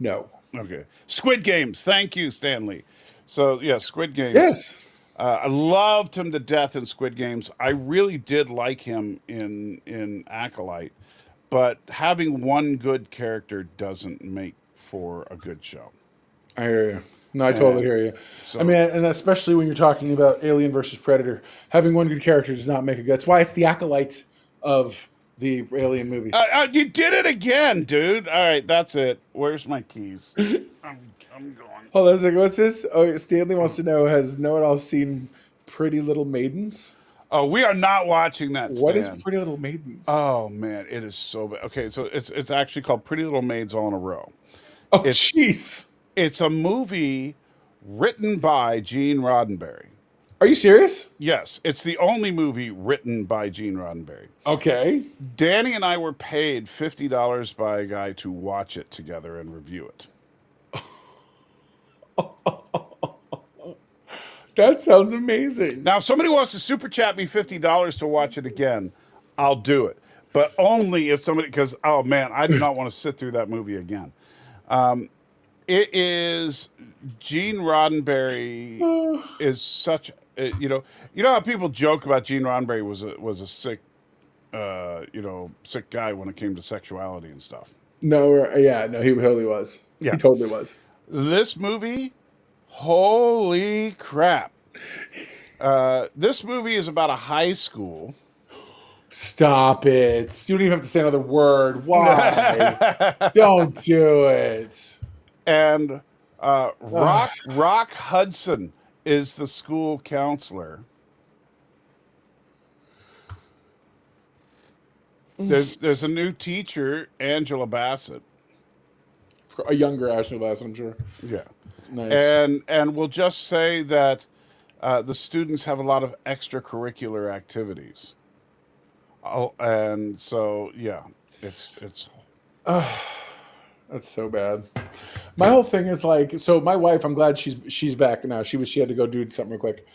No. Okay. Squid Games. Thank you, Stanley. So, yeah, Squid Games. Yes. I loved him to death in Squid Games. I really did like him in Acolyte. But having one good character doesn't make for a good show. I hear you. No, I totally hear you. So, I mean, and especially when you're talking about Alien versus Predator, having one good character does not make a good. That's why it's the Acolyte of the Alien movies. you did it again, dude. All right, that's it. Where's my keys? I'm going. Hold on a second. What's this? Oh, Stanley wants to know, has no one else seen Pretty Little Maidens? Oh, we are not watching that, Stan. What is Pretty Little Maidens? Oh, man, it is so bad. Okay, so it's actually called Pretty Little Maids All in a Row. Oh, jeez. It's a movie written by Gene Roddenberry. Are you serious? Yes, it's the only movie written by Gene Roddenberry. Okay. Danny and I were paid $50 by a guy to watch it together and review it. That sounds amazing. Now, if somebody wants to super chat me $50 to watch it again, I'll do it. But only if somebody, because, oh man, I do not want to sit through that movie again. It is, Gene Roddenberry is such, you know how people joke about Gene Roddenberry was a sick, sick guy when it came to sexuality and stuff. No, he totally was. Yeah. He totally was. This movie, holy crap. This movie is about a high school. Stop it. You don't even have to say another word. Why? Don't do it. And Rock Hudson is the school counselor. There's a new teacher, Angela Bassett. A younger Ashley Bassett, I'm sure. Yeah. Nice. And we'll just say that the students have a lot of extracurricular activities. Oh, and so yeah, it's. That's so bad. My whole thing is like, so my wife, I'm glad she's back now. She had to go do something real quick.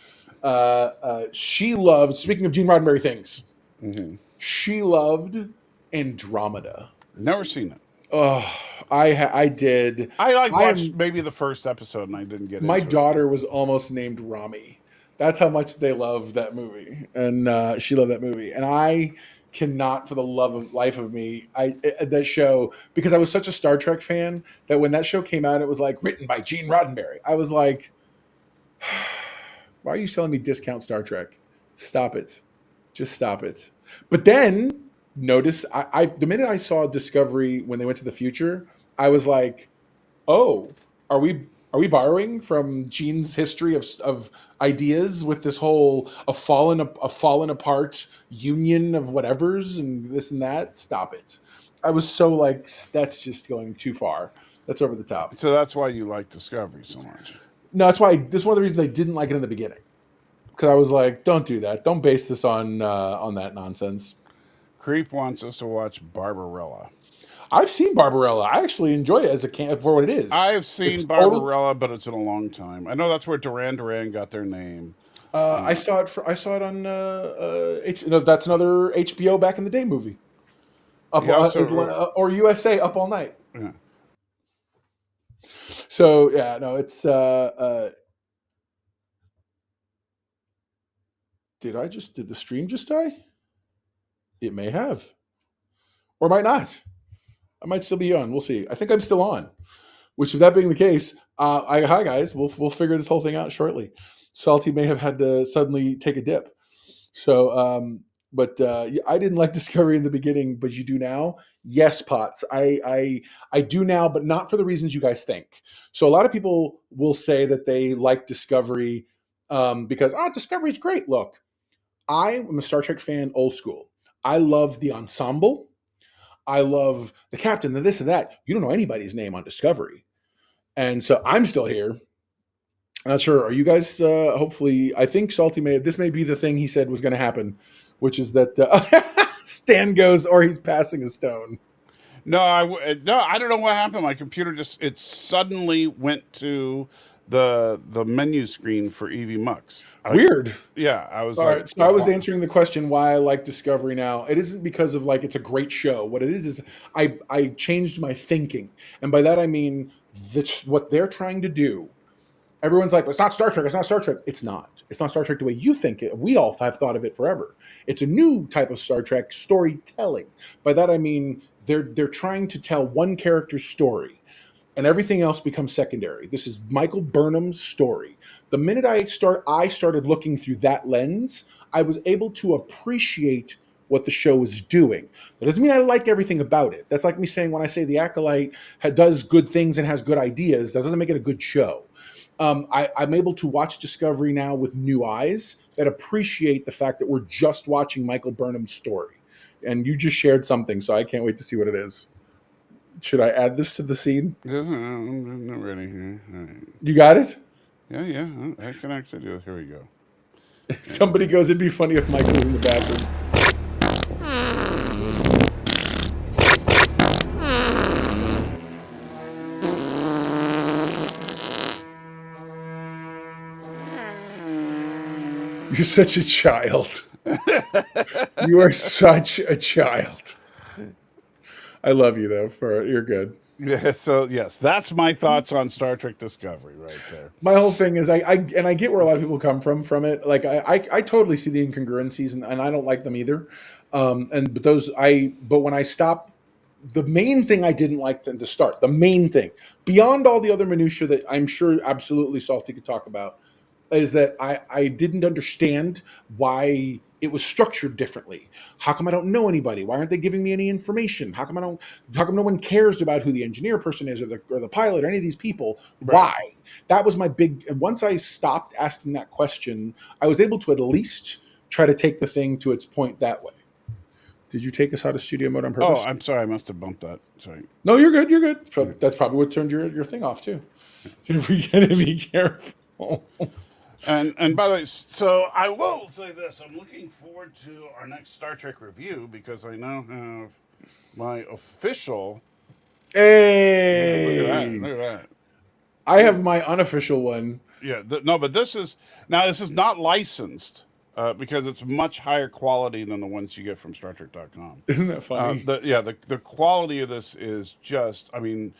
She loved, speaking of Gene Roddenberry things, she loved Andromeda. Never seen it. Oh, I did. I watched maybe the first episode and I didn't get it. My daughter was almost named Rami. That's how much they love that movie, and she loved that movie. And I cannot, for the life of me, that show, because I was such a Star Trek fan that when that show came out, it was like written by Gene Roddenberry. I was like, why are you selling me discount Star Trek? Stop it. Just stop it. But then notice I the minute I saw Discovery when they went to the future, I was like, oh, are we borrowing from Gene's history of ideas with this whole a fallen apart union of whatevers and this and that? Stop it. I was so like, that's just going too far. That's over the top. So that's why you like Discovery so much. No, that's why. This is one of the reasons I didn't like it in the beginning, because I was like, don't do that. Don't base this on that nonsense. Creep wants us to watch Barbarella. I've seen Barbarella. I actually enjoy it as for what it is. I've seen Barbarella, but it's been a long time. I know that's where Duran Duran got their name. I saw it on that's another HBO back in the day movie. Or USA Up All Night. Yeah. So yeah, no, it's did the stream just die? It may have. Or might not. I might still be on. We'll see. I think I'm still on. Which, if that being the case, hi guys. We'll figure this whole thing out shortly. Salty may have had to suddenly take a dip. So, I didn't like Discovery in the beginning, but you do now. Yes, Potts. I do now, but not for the reasons you guys think. So a lot of people will say that they like Discovery because Discovery's great. Look, I am a Star Trek fan, old school. I love the ensemble. I love the captain, the this and that. You don't know anybody's name on Discovery. And so I'm still here. I'm not sure. Are you guys, hopefully, I think Salty this may be the thing he said was going to happen, which is that Stan goes, or he's passing a stone. No, I don't know what happened. My computer it suddenly went to the menu screen for EV Mux. Weird. Yeah, I was all like, right. So I was answering the question why I like Discovery now. It isn't because of like it's a great show. What it is I changed my thinking, and by that I mean that's what they're trying to do. Everyone's like, it's not Star Trek. It's not Star Trek. It's not. It's not Star Trek the way you think it. We all have thought of it forever. It's a new type of Star Trek storytelling. By that I mean they're trying to tell one character's story, and everything else becomes secondary. This is Michael Burnham's story. The minute I started looking through that lens, I was able to appreciate what the show was doing. That doesn't mean I like everything about it. That's like me saying when I say The Acolyte does good things and has good ideas, that doesn't make it a good show. I'm able to watch Discovery now with new eyes that appreciate the fact that we're just watching Michael Burnham's story. And you just shared something, so I can't wait to see what it is. Should I add this to the scene? I'm not ready. You got it? Yeah. I can actually do it. Here we go. Somebody goes, it'd be funny if Michael was in the bathroom. You're such a child. You are such a child. I love you though. You're good. Yeah. So yes, that's my thoughts on Star Trek Discovery right there. My whole thing is I get where a lot of people come from it. Like I totally see the incongruencies and I don't like them either. But when I stop, the main thing I didn't like to start, the main thing beyond all the other minutia that I'm sure absolutely Salty could talk about, is that I didn't understand why it was structured differently. How come I don't know anybody? Why aren't they giving me any information? How come no one cares about who the engineer person is or the pilot or any of these people? Right. Why? That was my big, once I stopped asking that question, I was able to at least try to take the thing to its point that way. Did you take us out of studio mode on purpose? Oh, I'm sorry. I must have bumped that. Sorry. No, you're good. You're good. That's probably what turned your thing off too. If we gotta be careful. And by the way, so I will say this: I'm looking forward to our next Star Trek review because I now have my official. Hey, look at that! I have my unofficial one. Yeah, but this is not licensed because it's much higher quality than the ones you get from StarTrek.com. Isn't that funny? The quality of this is just, I mean,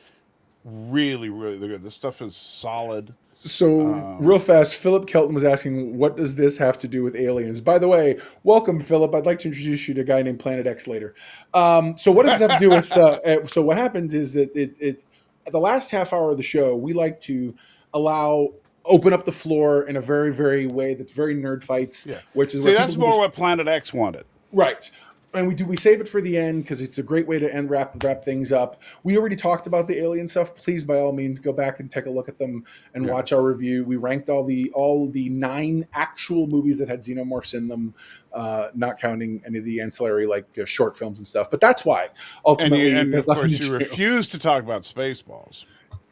really, really good. This stuff is solid. So real fast, Philip Kelton was asking, what does this have to do with aliens? By the way, welcome, Philip. I'd like to introduce you to a guy named Planet X later. So what does this have to do with, so what happens is that the last half hour of the show, we like to allow open up the floor in a very, very way that's very nerd fights, which is See, that's more what Planet X wanted. Right. And we save it for the end because it's a great way to wrap things up. We already talked about the alien stuff. Please, by all means, go back and take a look at them and watch our review. We ranked all the 9 actual movies that had xenomorphs in them, not counting any of the ancillary short films and stuff. But that's why ultimately, and there's of course, nothing you refuse to talk about Spaceballs.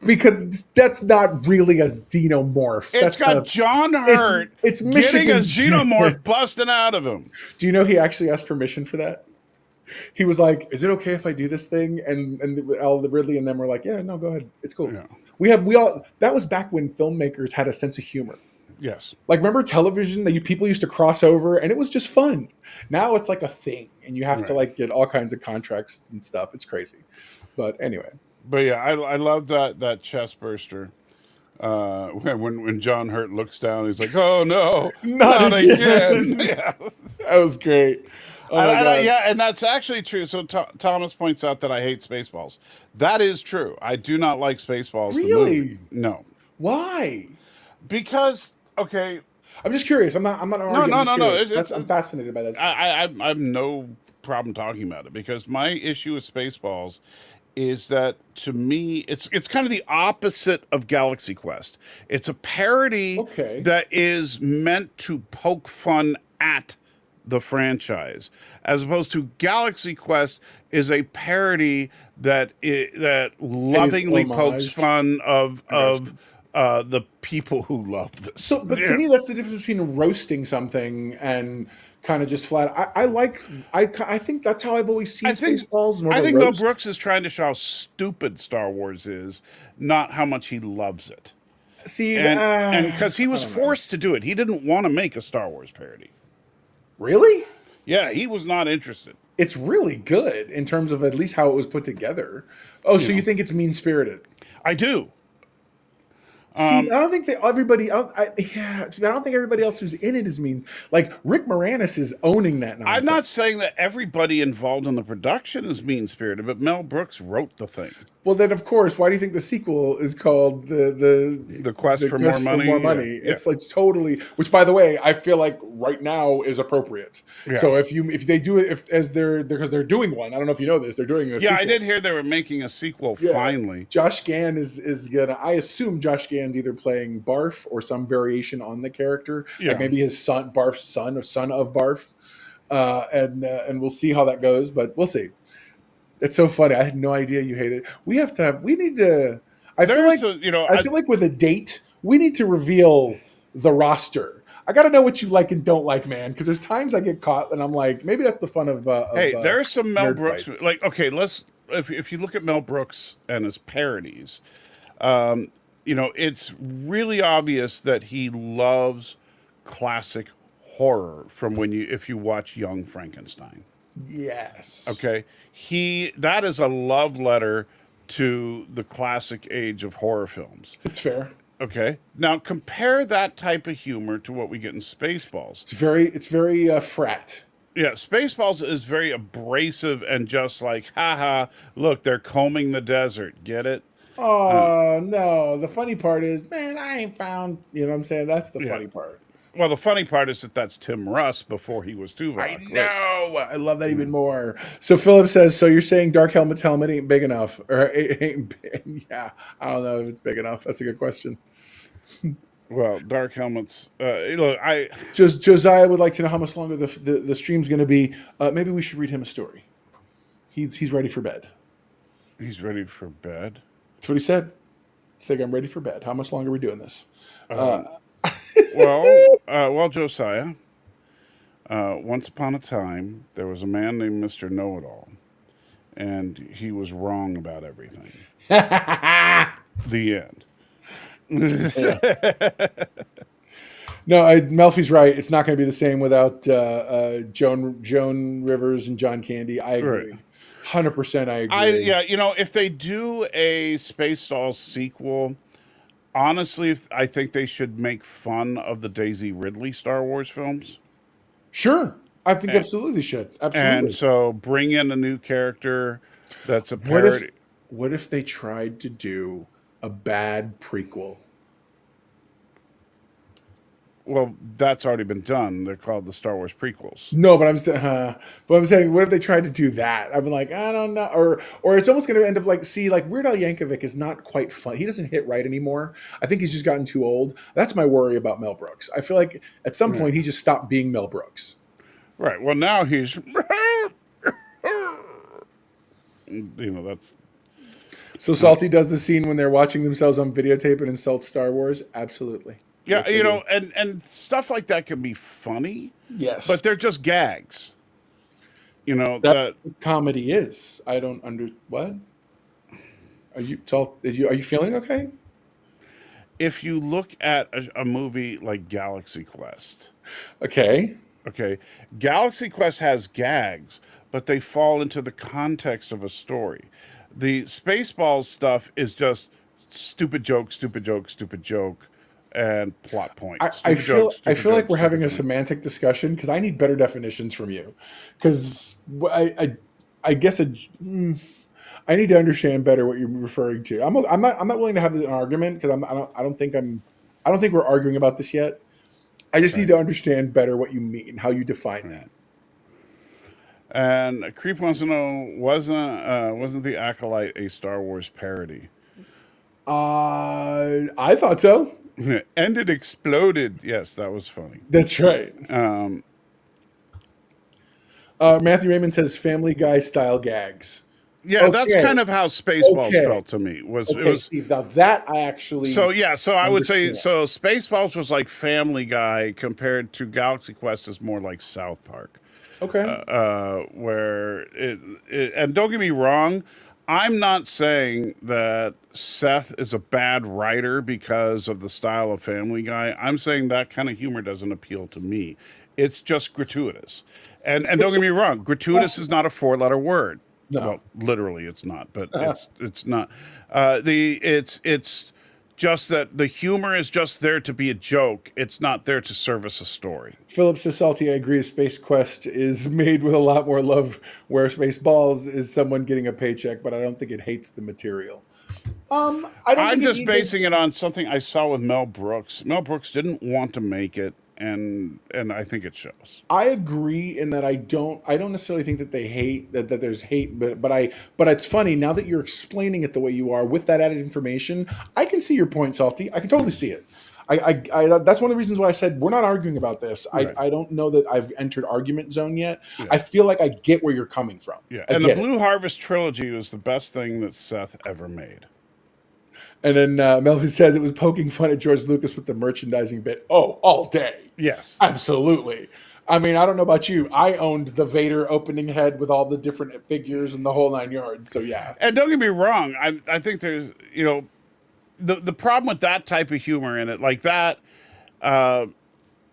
Because that's not really a xenomorph. It's got John Hurt it's getting a Michigan xenomorph busting out of him. Do you know he actually asked permission for that? He was like, "Is it okay if I do this thing?" And all the Ridley and them were like, "Yeah, no, go ahead. It's cool." Yeah. We all that was back when filmmakers had a sense of humor. Yes. Like, remember television that people used to cross over and it was just fun. Now it's like a thing and you have to get all kinds of contracts and stuff. It's crazy. But anyway. But yeah, I love that chest burster. When John Hurt looks down, he's like, "Oh no, not again!" Yeah, that was great. Yeah, and that's actually true. So Thomas points out that I hate Spaceballs. That is true. I do not like Spaceballs. Really? No. Why? Because okay, I'm just curious. I'm not arguing. No. I'm fascinated by that. I have no problem talking about it because my issue with Spaceballs is that, to me, it's kind of the opposite of Galaxy Quest. It's a parody that is meant to poke fun at the franchise, as opposed to Galaxy Quest is a parody that lovingly pokes fun of the people who love this. So, but to me, that's the difference between roasting something and kind of just flat. I think that's how I've always seen Spaceballs. I think Mel Brooks is trying to show how stupid Star Wars is, not how much he loves it. See, and because he was forced to do it, he didn't want to make a Star Wars parody. Really? Yeah, he was not interested. It's really good in terms of at least how it was put together. Oh, so you think it's mean-spirited? I do. See, I don't think that everybody. I don't think everybody else who's in it is mean. Like Rick Moranis is owning that nonsense. I'm not saying that everybody involved in the production is mean-spirited, but Mel Brooks wrote the thing. Well, then of course, why do you think the sequel is called the Quest for More Money? Yeah. It's like totally. Which, by the way, I feel like right now is appropriate. Yeah. So if they do it because they're doing one. I don't know if you know this. They're doing a sequel. I did hear they were making a sequel finally. Josh Gad is gonna. I assume Josh Gad's either playing Barf or some variation on the character. Yeah. Like maybe his son, Barf's son, or son of Barf. And we'll see how that goes, but we'll see. It's so funny. I had no idea you hate it. We need to. I feel like with a date, we need to reveal the roster. I got to know what you like and don't like, man. Because there's times I get caught and I'm like, maybe that's the fun of. Hey, there's some Mel Brooks. Fights. Like, okay, if you look at Mel Brooks and his parodies, it's really obvious that he loves classic horror from if you watch Young Frankenstein. Yes. Okay. That is a love letter to the classic age of horror films. It's fair. Okay. Now compare that type of humor to what we get in Spaceballs. It's very frat. Yeah, Spaceballs is very abrasive and just like, haha, look, they're combing the desert. Get it? Oh, no. The funny part is, man, I ain't found, you know what I'm saying? That's the funny part. Well, the funny part is that's Tim Russ before he was Tuvok. I know. Right? I love that even more. So Philip says, so you're saying Dark Helmet's helmet ain't big enough? Or ain't big. Yeah, I don't know if it's big enough. That's a good question. Well, Dark Helmet's... Josiah would like to know how much longer the stream's going to be. Maybe we should read him a story. He's ready for bed. He's ready for bed? That's what he said. He's like, I'm ready for bed. How much longer are we doing this? Well, Josiah, once upon a time, there was a man named Mr. Know-It-All, and he was wrong about everything. The end. No, Melfi's right. It's not going to be the same without Joan Rivers and John Candy. I agree. Right. 100% I agree. If they do a Spaceballs sequel... Honestly, I think they should make fun of the Daisy Ridley Star Wars films. Sure. I think absolutely they should. Absolutely. And so bring in a new character that's a parody. What if they tried to do a bad prequel? Well, that's already been done. They're called the Star Wars prequels. No, but I'm saying, what if they tried to do that? I've been like, I don't know, or it's almost going to end up like, Weird Al Yankovic is not quite fun. He doesn't hit right anymore. I think he's just gotten too old. That's my worry about Mel Brooks. I feel like at some point he just stopped being Mel Brooks. Right. Well, now he's, that's. So Salty does the scene when they're watching themselves on videotape and insults Star Wars. Absolutely. Yeah, and stuff like that can be funny. Yes, but they're just gags. That comedy is. I don't what? Are you feeling okay? If you look at a movie like Galaxy Quest, okay, Galaxy Quest has gags, but they fall into the context of a story. The Spaceballs stuff is just stupid joke, and plot points. I feel like we're having a semantic discussion because I need better definitions from you. Because I guess I need to understand better what you're referring to. I'm not willing to have an argument because I don't think we're arguing about this yet. I just need to understand better what you mean, how you define that. And Creep wants to know, wasn't the Acolyte a Star Wars parody? I thought so. And it exploded. Yes, that was funny. That's right. Matthew Raymond says Family Guy style gags. Yeah, that's kind of how Spaceballs felt to me. It was Steve, now that I actually so I would say so. Spaceballs was like Family Guy compared to Galaxy Quest is more like South Park. Okay. Where and don't get me wrong, I'm not saying that Seth is a bad writer because of the style of Family Guy. I'm saying that kind of humor doesn't appeal to me. It's just gratuitous. And don't get me wrong, gratuitous is not a 4-letter word. No. Well, literally it's not, but it's not. It's just that the humor is just there to be a joke. It's not there to service a story. Philip says, Salty, I agree. Space Quest is made with a lot more love, where Spaceballs is someone getting a paycheck, but I don't think it hates the material. I'm just basing it on something I saw with Mel Brooks. Mel Brooks didn't want to make it, and I think it shows. I agree in that I don't necessarily think that they hate that there's hate, but it's funny now that you're explaining it the way you are with that added information. I can see your point, Salty. I can totally see it. I that's one of the reasons why I said we're not arguing about this. Right. I don't know that I've entered argument zone yet. Yeah. I feel like I get where you're coming from. Yeah, and the Blue Harvest trilogy was the best thing that Seth ever made. And then Melvin says it was poking fun at George Lucas with the merchandising bit. Oh, all day. Yes. Absolutely. I mean, I don't know about you. I owned the Vader opening head with all the different figures and the whole 9 yards. So, yeah. And don't get me wrong. I think there's, the problem with that type of humor in it, like that,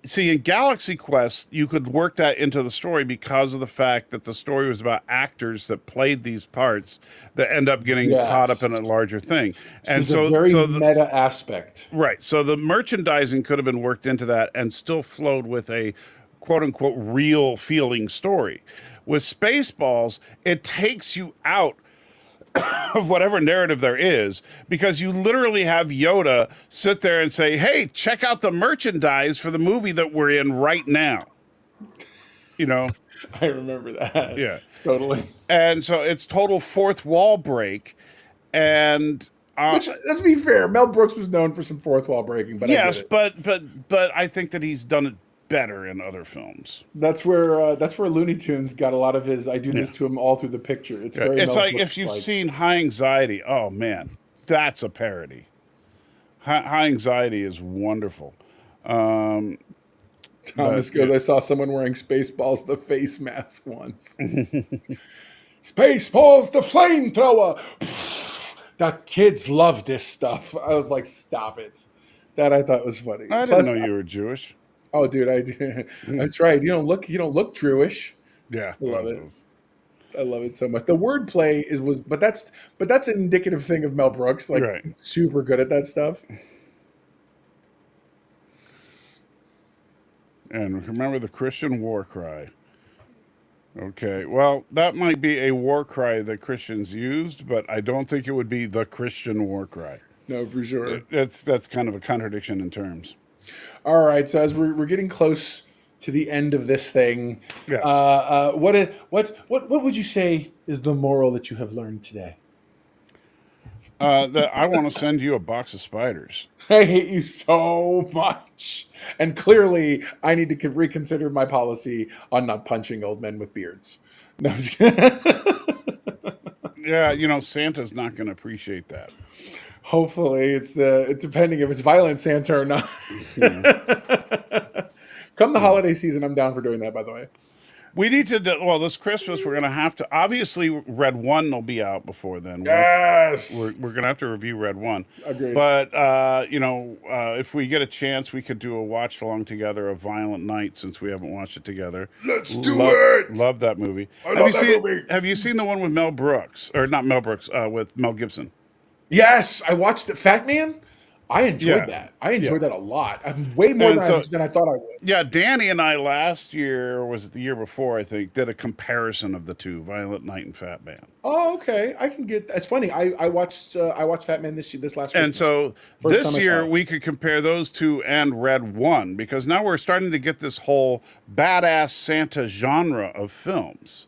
see, in Galaxy Quest, you could work that into the story because of the fact that the story was about actors that played these parts that end up getting caught up in a larger thing. And so, very meta aspect. Right. So the merchandising could have been worked into that and still flowed with a quote unquote real feeling story. With Spaceballs, it takes you out of whatever narrative there is, because you literally have Yoda sit there and say, hey, check out the merchandise for the movie that we're in right now. I remember that. Yeah. Totally. And so it's total fourth wall break. And which, let's be fair, Mel Brooks was known for some fourth wall breaking, but yes, but I think that he's done it better in other films. That's where Looney Tunes got a lot of his I do this to him all through the picture. It's very it's like if you've seen High Anxiety, oh man, that's a parody. High Anxiety is wonderful. Thomas goes, I saw someone wearing Spaceballs the face mask once. Spaceballs the flamethrower. That kids love this stuff. I was like, stop it. That I thought was funny. I didn't know you were Jewish. Oh, dude, I do. That's right. You don't look Jewish. Yeah, I love it. I love it so much. The wordplay but that's an indicative thing of Mel Brooks. Like, super good at that stuff. And remember the Christian war cry. Okay, well, that might be a war cry that Christians used, but I don't think it would be the Christian war cry. No, for sure. That's kind of a contradiction in terms. All right. So as we're getting close to the end of this thing, Yes. what would you say is the moral that you have learned today? That I want to send you a box of spiders. I hate you so much, and clearly I need to reconsider my policy on not punching old men with beards. No, I'm just kidding. Yeah, Santa's not going to appreciate that. Hopefully, it's depending if it's violent Santa or not. Come the holiday season, I'm down for doing that. By the way. We need to this Christmas we're going to have to, obviously Red 1 will be out before then. Yes. We're going to have to review Red 1. Agreed. But if we get a chance, we could do a watch along together of Violent Night, since we haven't watched it together. Let's do it. Love that movie. Movie. Have you seen the one with Mel Brooks, or not Mel Brooks, with Mel Gibson? Yes, I watched it. Fat Man. I enjoyed that. I enjoyed that a lot. Way more than I thought I would. Yeah, Danny and I last year, or was it the year before, I think, did a comparison of the two, Violent Night and Fat Man. Oh, okay. I can get. It's funny. I watched Fat Man this last Christmas. And so this year we could compare those two and Red 1, because now we're starting to get this whole badass Santa genre of films.